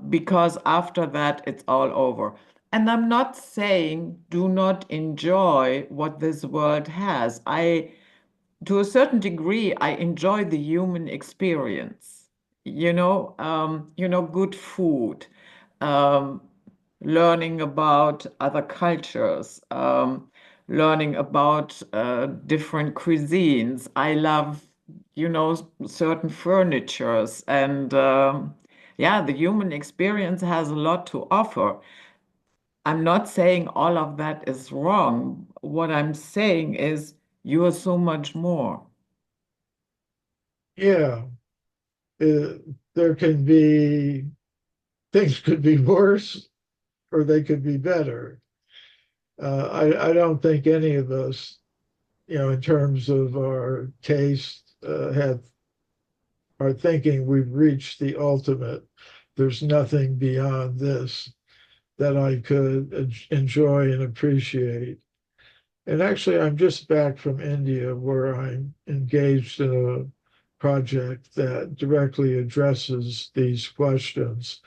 because after that, it's all over. And I'm not saying do not enjoy what this world has. To a certain degree, I enjoy the human experience. Good food, um, learning about other cultures, learning about different cuisines. I love, certain furnitures, and yeah, the human experience has a lot to offer. I'm not saying all of that is wrong. What I'm saying is you are so much more. Yeah, uh, there can be things could be worse or they could be better. I don't think any of us, in terms of our taste, have are thinking we've reached the ultimate. There's nothing beyond this that I could enjoy and appreciate. And actually, I'm just back from India where I'm engaged in a project that directly addresses these questions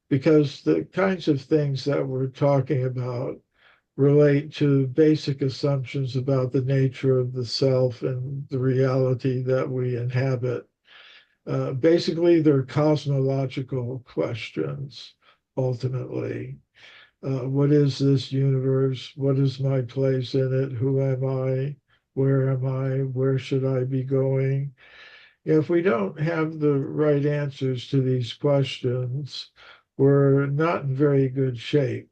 because the kinds of things that we're talking about relate to basic assumptions about the nature of the self and the reality that we inhabit. Basically, they're cosmological questions, ultimately. What is this universe? What is my place in it? Who am I? Where am I? Where should I be going? If we don't have the right answers to these questions, we're not in very good shape.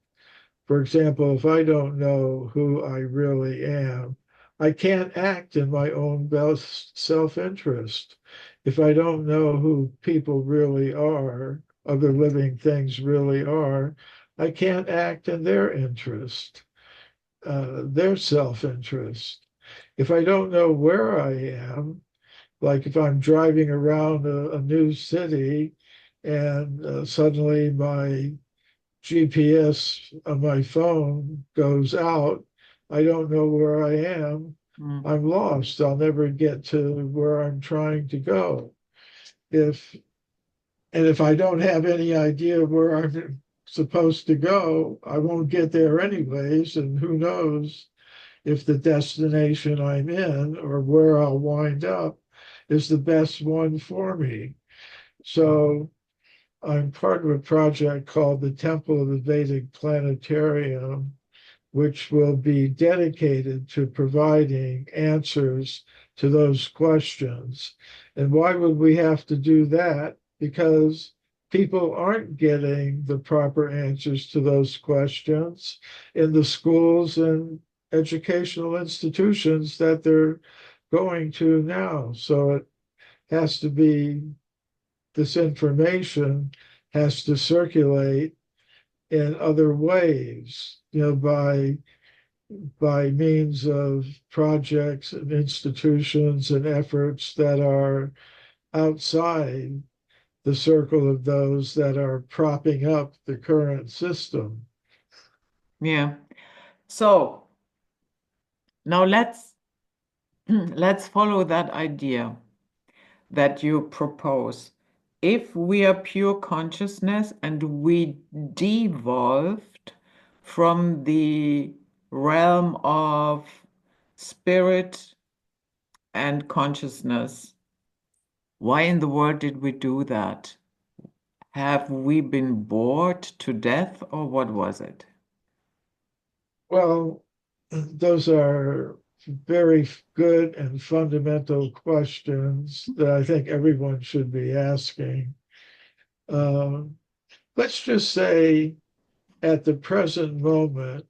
For example, if I don't know who I really am, I can't act in my own best self-interest. If I don't know who people really are, other living things really are, I can't act in their interest, their self-interest. If I don't know where I am, like if I'm driving around a new city and suddenly my GPS on my phone goes out, I don't know where I am. Mm. I'm lost. I'll never get to where I'm trying to go. If if I don't have any idea where I'm supposed to go, I won't get there anyways. And who knows if the destination I'm in or where I'll wind up is the best one for me. So I'm part of a project called the Temple of the Vedic Planetarium, which will be dedicated to providing answers to those questions. And why would we have to do that? Because people aren't getting the proper answers to those questions in the schools and educational institutions that they're going to now. So it has to be, this information has to circulate in other ways, by means of projects and institutions and efforts that are outside the circle of those that are propping up the current system. Yeah. So Now let's follow that idea that you propose. If we are pure consciousness and we devolved from the realm of spirit and consciousness, why in the world did we do that? Have we been bored to death or what was it? Well, those are very good and fundamental questions that I think everyone should be asking. Um, let's just say at the present moment,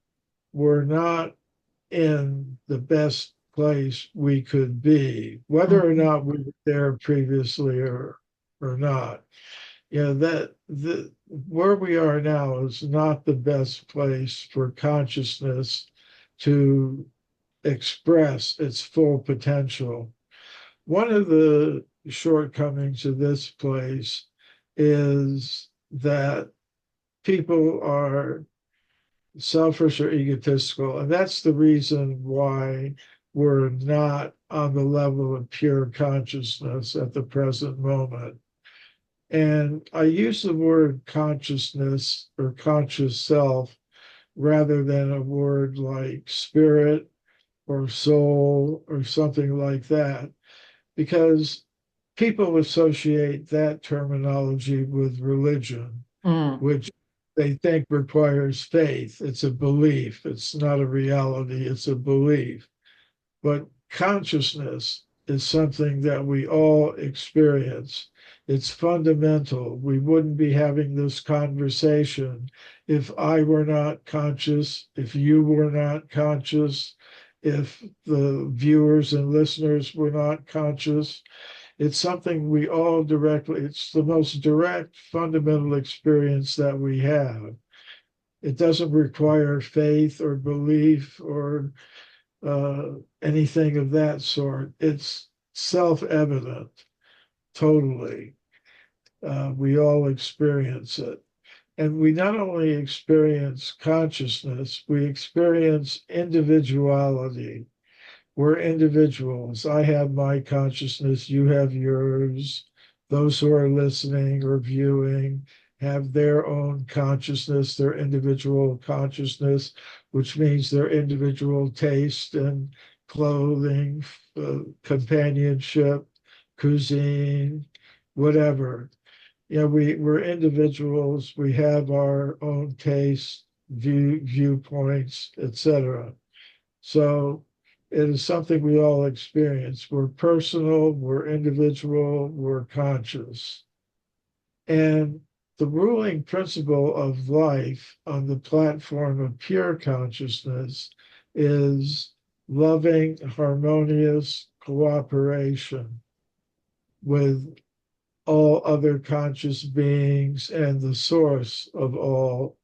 we're not in the best place we could be, whether or Mhm. not we were there previously or not. That the where we are now is not the best place for consciousness to express its full potential. One of the shortcomings of this place is that people are selfish or egotistical. And that's the reason why we're not on the level of pure consciousness at the present moment. And I use the word consciousness or conscious self rather than a word like spirit or soul or something like that, because people associate that terminology with religion, Mm. which they think requires faith. It's a belief. It's not a reality, it's a belief. But consciousness is something that we all experience. It's fundamental. We wouldn't be having this conversation if I were not conscious, if you were not conscious, if the viewers and listeners were not conscious. It's something we all directly, it's the most direct, fundamental experience that we have. It doesn't require faith or belief or anything of that sort. It's self evident, totally. We all experience it. And we not only experience consciousness, we experience individuality. We're individuals. I have my consciousness, you have yours. Those who are listening or viewing have their own consciousness, their individual consciousness, which means their individual taste and clothing, companionship, cuisine, whatever. We're individuals. We have our own tastes, viewpoints, etc. So it is something we all experience. We're personal, we're individual, we're conscious. And the ruling principle of life on the platform of pure consciousness is loving, harmonious cooperation with all other conscious beings and the source of all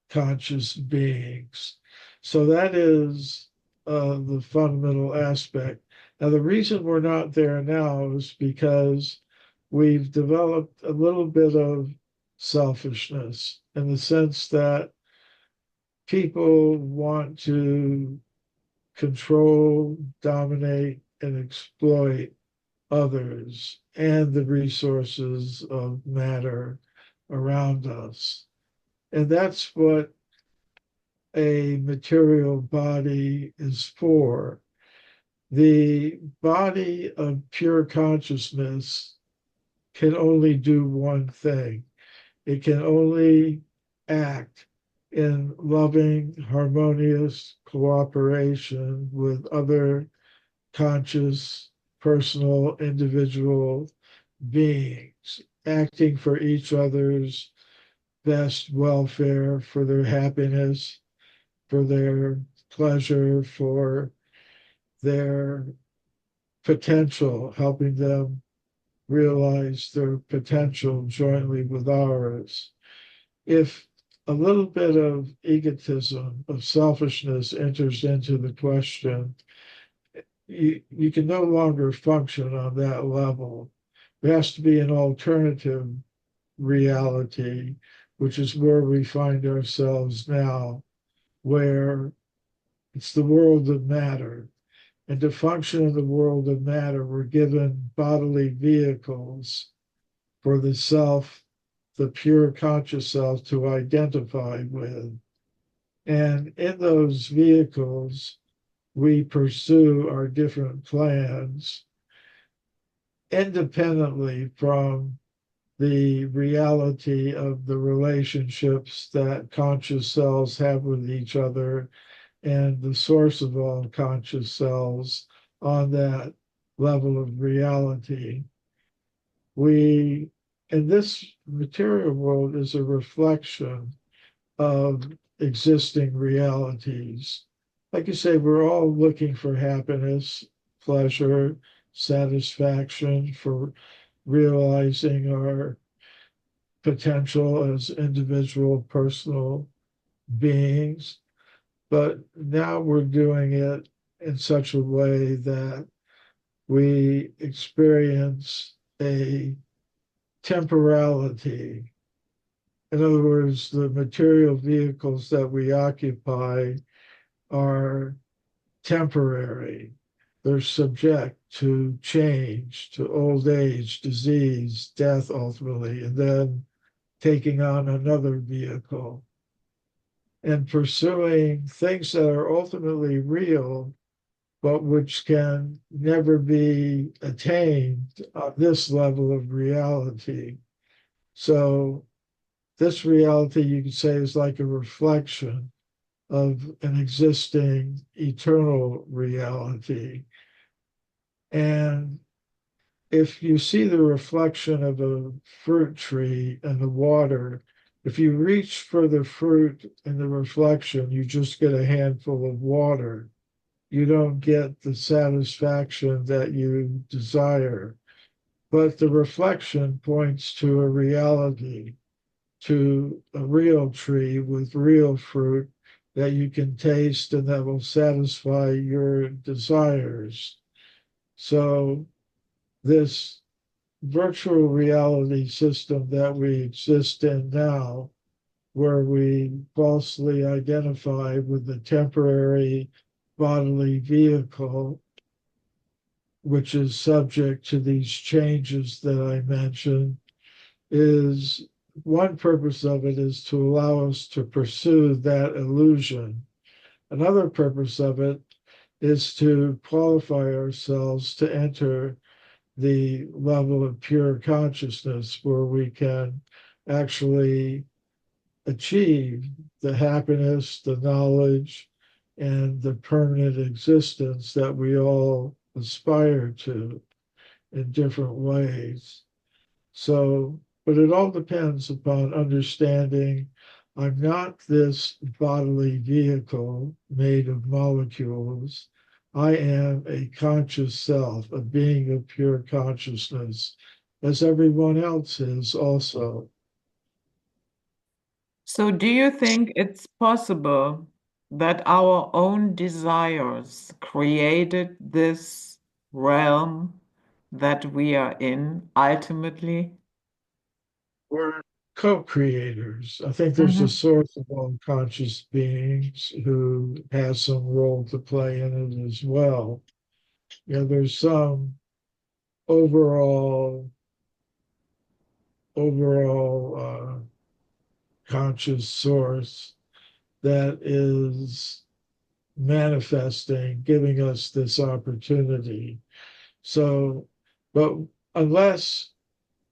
conscious beings. So that is the fundamental aspect. Now, the reason we're not there now is because we've developed a little bit of selfishness in the sense that people want to control, dominate, and exploit others and the resources of matter around us. And that's what a material body is for. The body of pure consciousness can only do one thing. It can only act in loving, harmonious cooperation with other conscious, personal, individual beings, acting for each other's best welfare, for their happiness, for their pleasure, for their potential, helping them realize their potential jointly with ours. If a little bit of egotism, of selfishness enters into the question, you can no longer function on that level. There has to be an alternative reality, which is where we find ourselves now, where it's the world of matter. and to function in the world of matter, we're given bodily vehicles for the self, the pure conscious self, to identify with. And in those vehicles, we pursue our different plans independently from the reality of the relationships that conscious cells have with each other and the source of all conscious cells on that level of reality. We, in this material world, is a reflection of existing realities. Like you say, we're all looking for happiness, pleasure, satisfaction, for realizing our potential as individual personal beings. But now we're doing it in such a way that we experience a temporality. In other words, the material vehicles that we occupy are temporary. They're subject to change, to old age, disease, death ultimately, and then taking on another vehicle and pursuing things that are ultimately real, but which can never be attained on this level of reality. So, this reality, you could say, is like a reflection of an existing eternal reality. And if you see the reflection of a fruit tree in the water, if you reach for the fruit in the reflection, you just get a handful of water. You don't get the satisfaction that you desire. But the reflection points to a reality, to a real tree with real fruit that you can taste and that will satisfy your desires. So, this virtual reality system that we exist in now, where we falsely identify with the temporary bodily vehicle, which is subject to these changes that I mentioned, is one purpose of it is to allow us to pursue that illusion. Another purpose of it is to qualify ourselves to enter the level of pure consciousness where we can actually achieve the happiness, the knowledge, and the permanent existence that we all aspire to in different ways. So, but it all depends upon understanding I'm not this bodily vehicle made of molecules. I am a conscious self, a being of pure consciousness, as everyone else is also. So, do you think it's possible that our own desires created this realm that we are in ultimately? We're co-creators. I think there's a Mhm. source of all conscious beings who has some role to play in it as well. There's some overall conscious source that is manifesting, giving us this opportunity. So, but unless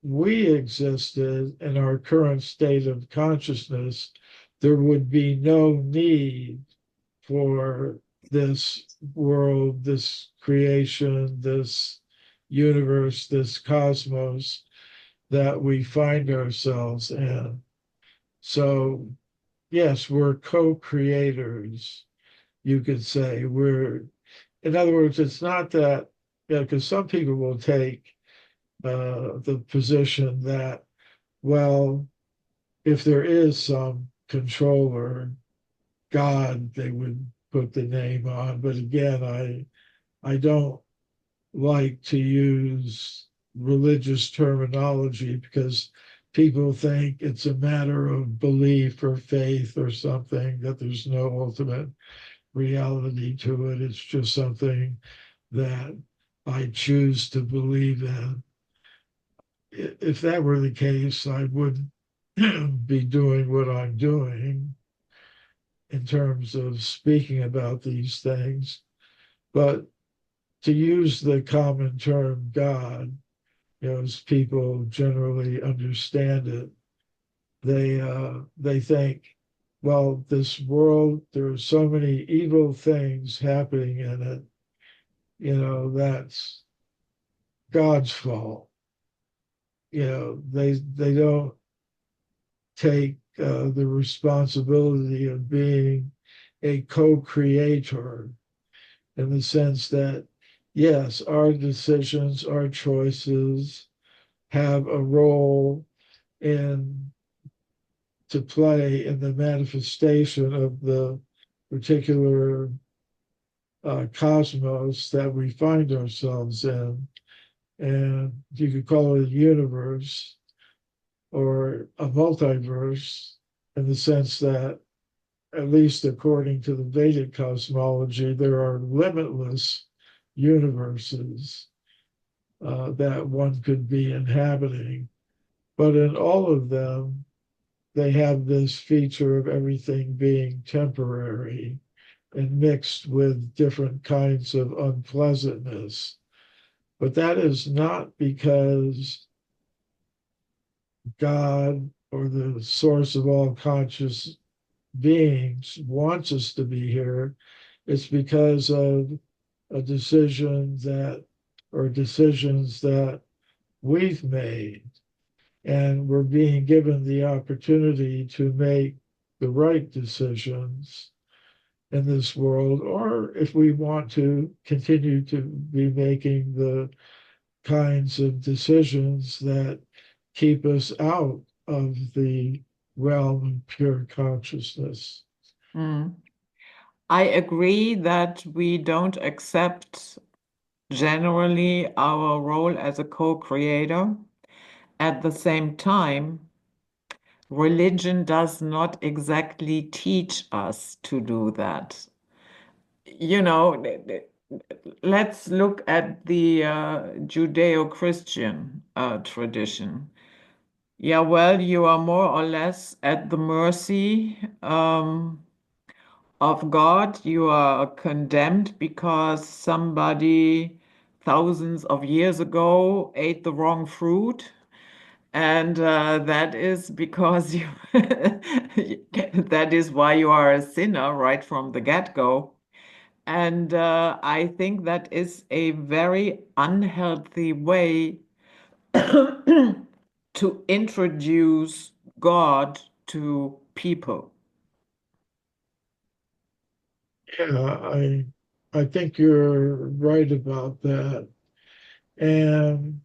we existed in our current state of consciousness, there would be no need for this world, this creation, this universe, this cosmos that we find ourselves in. So, yes, we're co creators, you could say. In other words, it's not that, because some people will take the position that, well, if there is some controller, God, they would put the name on. But again, I don't like to use religious terminology because people think it's a matter of belief or faith or something, that there's no ultimate reality to it. It's just something that I choose to believe in. If that were the case, I wouldn't be doing what I'm doing in terms of speaking about these things. But to use the common term God, as people generally understand it, they think, well, this world, there are so many evil things happening in it, that's God's fault. They don't take the responsibility of being a co-creator in the sense that, yes, our decisions, our choices have a role in to play in the manifestation of the particular cosmos that we find ourselves in. And you could call it a universe or a multiverse in the sense that, at least according to the Vedic cosmology, there are limitless universes that one could be inhabiting. But in all of them, they have this feature of everything being temporary and mixed with different kinds of unpleasantness. But that is not because God or the source of all conscious beings wants us to be here. It's because of a decision that, or decisions that we've made. And we're being given the opportunity to make the right decisions in this world, or if we want to continue to be making the kinds of decisions that keep us out of the realm of pure consciousness. Mm. I agree that we don't accept generally our role as a co-creator. At the same time, religion does not exactly teach us to do that. You know, let's look at the Judeo-Christian tradition. Yeah, well, you are more or less at the mercy of God. You are condemned because somebody thousands of years ago ate the wrong fruit. And that is because you, that is why you are a sinner right from the get-go. And I think that is a very unhealthy way to introduce God to people. Yeah, I think you're right about that. And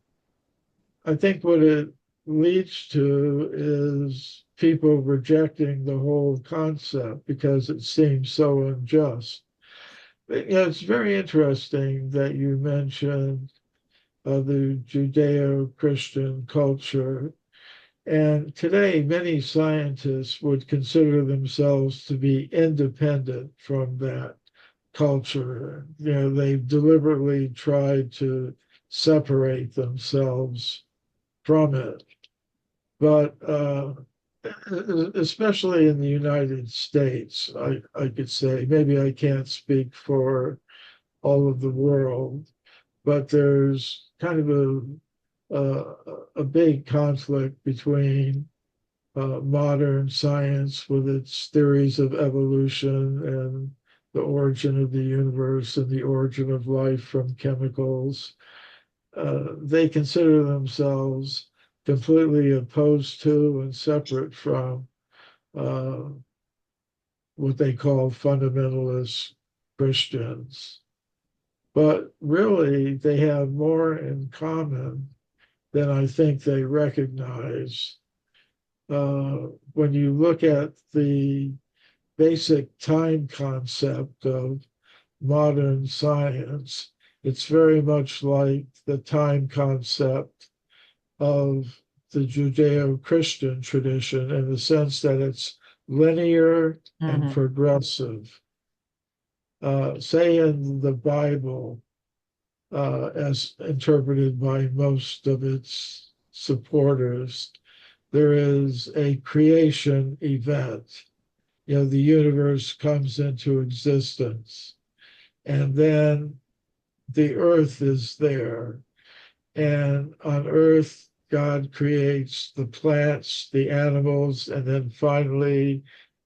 I think what it leads to is people rejecting the whole concept because it seems so unjust. But, it's very interesting that you mentioned the Judeo-Christian culture. And today, many scientists would consider themselves to be independent from that culture. They've deliberately tried to separate themselves from it. But especially in the United States, I could say, maybe I can't speak for all of the world, but there's kind of a big conflict between modern science with its theories of evolution and the origin of the universe and the origin of life from chemicals. They consider themselves completely opposed to and separate from uh, what they call fundamentalist Christians. But really, they have more in common than I think they recognize. When you look at the basic time concept of modern science, it's very much like the time concept of the Judeo Christian tradition in the sense that it's linear and Mhm. progressive. Say in the Bible, as interpreted by most of its supporters. There is a creation event. The universe comes into existence, and then the earth is there. And on earth, God creates the plants, the animals, and then finally,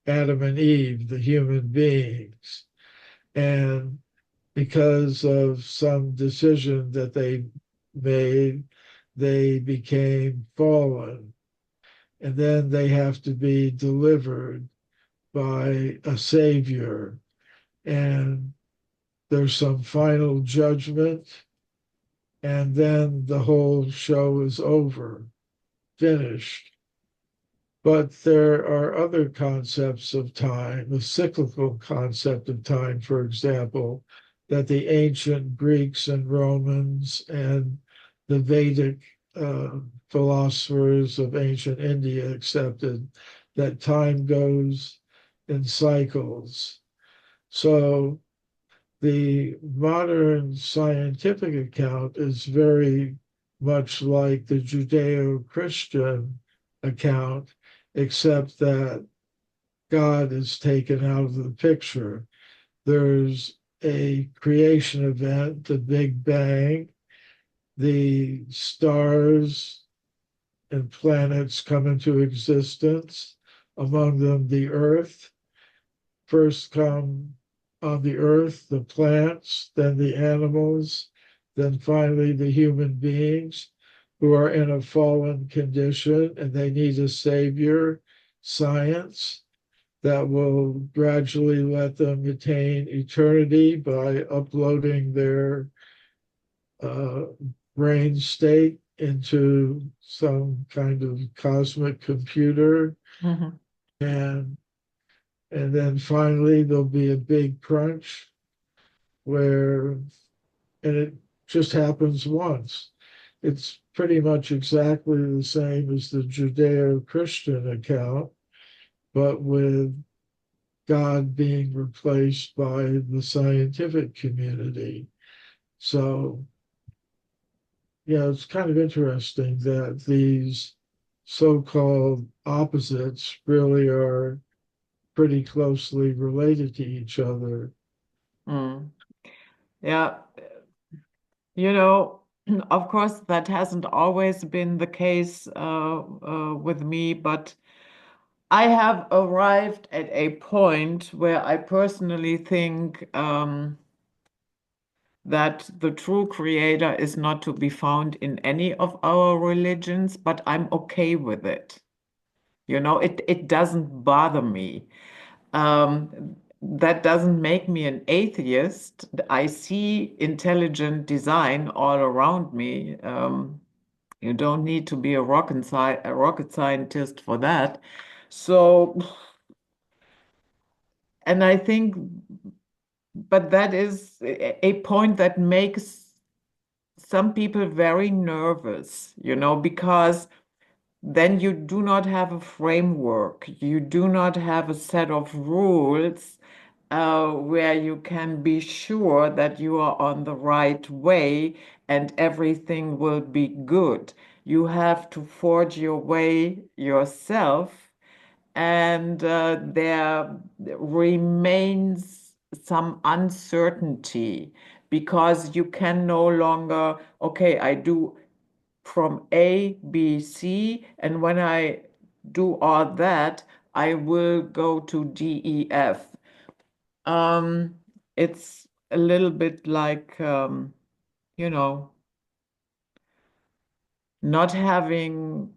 Adam and Eve, the human beings. And because of some decision that they made, they became fallen. And then they have to be delivered by a savior. And there's some final judgment. And then the whole show is over, finished. But there are other concepts of time, the cyclical concept of time, for example, that the ancient Greeks and Romans and the Vedic philosophers of ancient India accepted, that time goes in cycles. So the modern scientific account is very much like the Judeo Christian account, except that God is taken out of the picture. There's a creation event, the Big Bang, the stars and planets come into existence, among them the earth. First come on the earth the plants, then the animals, then finally the human beings who are in a fallen condition and they need a savior, science, that will gradually let them attain eternity by uploading their uh, brain state into some kind of cosmic computer. Mhm. And and then finally there'll be a big crunch where, and it just happens once. It's pretty much exactly the same as the Judeo-Christian account, but with God being replaced by the scientific community. So, yeah, it's kind of interesting that these so-called opposites really are pretty closely related to each other. Mm. Yeah, you know, of course, that hasn't always been the case with me, but I have arrived at a point where I personally think that the true creator is not to be found in any of our religions, but I'm okay with it. It doesn't bother me. That doesn't make me an atheist. I see intelligent design all around me. You don't need to be a rocket scientist for that. So, and I think, but that is a point that makes some people very nervous, because then you do not have a framework. You do not have a set of rules where you can be sure that you are on the right way and everything will be good. You have to forge your way yourself, and there remains some uncertainty because you can no longer, okay, I do from A, B, C, and when I do all that, I will go to D, E, F. Um, it's a little bit like, you know, not having,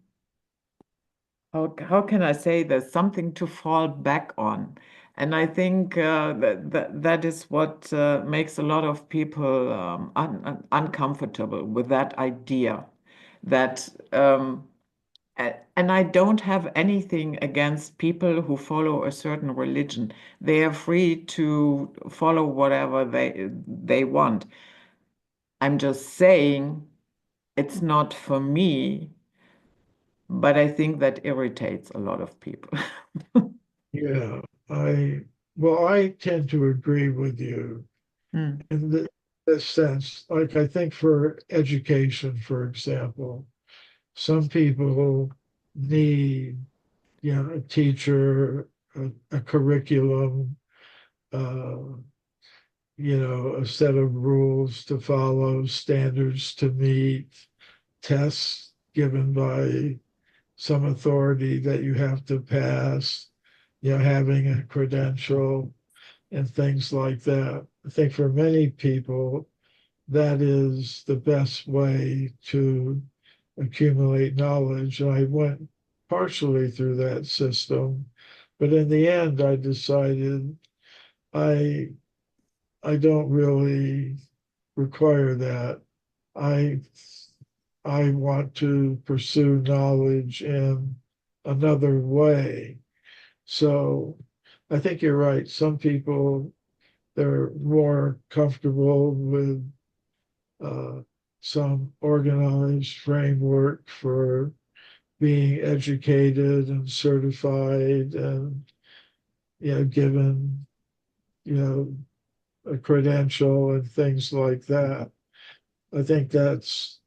how can I say this, something to fall back on. And I think that is what makes a lot of people uncomfortable with that idea that and I don't have anything against people who follow a certain religion. They are free to follow whatever they want. I'm just saying it's not for me, but I think that irritates a lot of people. Yeah, I well, I tend to agree with you. Mm, And sense. Like I think for education, for example, some people need, a teacher, a curriculum, uh, a set of rules to follow, standards to meet, tests given by some authority that you have to pass, having a credential and things like that. I think for many people, that is the best way to accumulate knowledge. And I went partially through that system, but in the end, I decided I I don't really require that. I I want to pursue knowledge in another way. So I think you're right. Some people they're more comfortable with uh, some organized framework for being educated and certified and given you know a credential and things like that. I think that's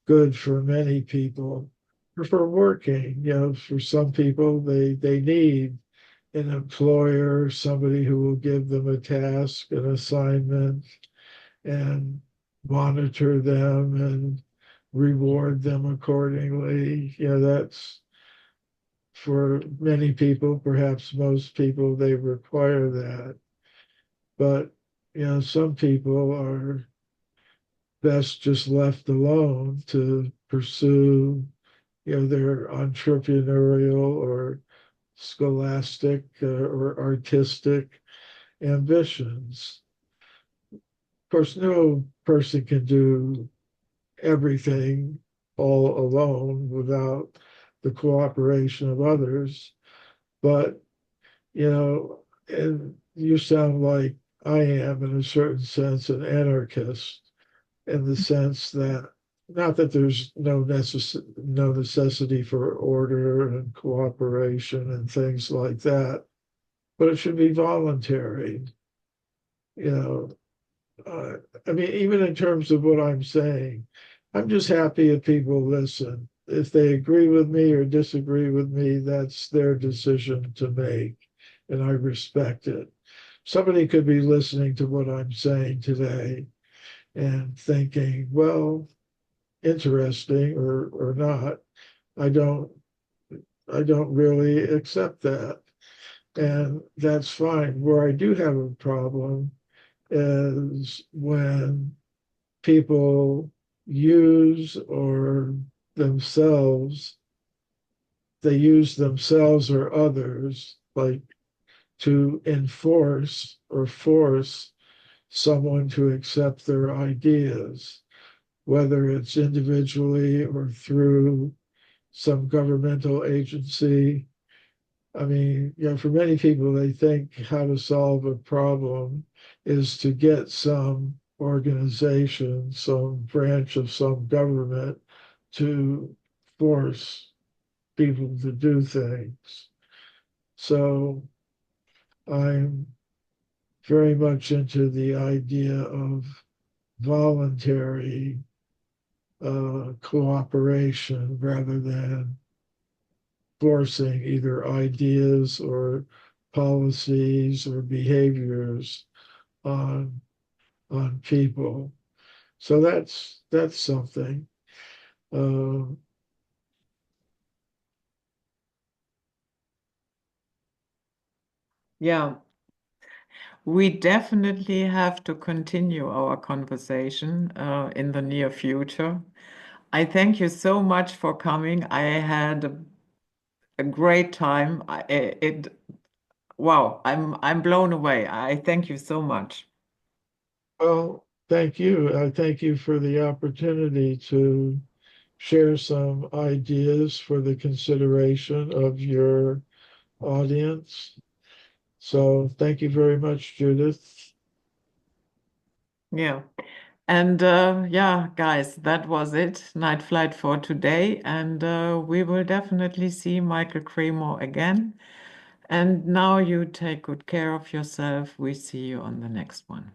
good for many people. Or for working, for some people they need an employer, somebody who will give them a task, an assignment, and monitor them and reward them accordingly. That's for many people, perhaps most people, they require that. But, some people are best just left alone to pursue, their entrepreneurial or scholastic or artistic ambitions. Of course, no person can do everything all alone without the cooperation of others. But, and you sound like I am, in a certain sense, an anarchist, in the sense that not that there's no necessity for order and cooperation and things like that, but it should be voluntary. You know, I mean, even in terms of what I'm saying, I'm just happy if people listen. If they agree with me or disagree with me, that's their decision to make, and I respect it. Somebody could be listening to what I'm saying today and thinking, well, interesting or not. I don't I don't really accept that. And that's fine. Where I do have a problem is when people use or themselves, they use themselves or others like to enforce or force someone to accept their ideas, whether it's individually or through some governmental agency. I mean, for many people, they think how to solve a problem is to get some organization, some branch of some government to force people to do things. So I'm very much into the idea of voluntary cooperation rather than forcing either ideas or policies or behaviors on people. So that's something. Uh, Yeah, we definitely have to continue our conversation in the near future. I thank you so much for coming. I had a great time. Wow, I'm blown away. I thank you so much. well, thank you. I thank you for the opportunity to share some ideas for the consideration of your audience. So thank you very much, Judith. Yeah. And yeah, guys, that was it. Night flight for today. And we will definitely see Michael Cremo again. And now you take good care of yourself. We see you on the next one.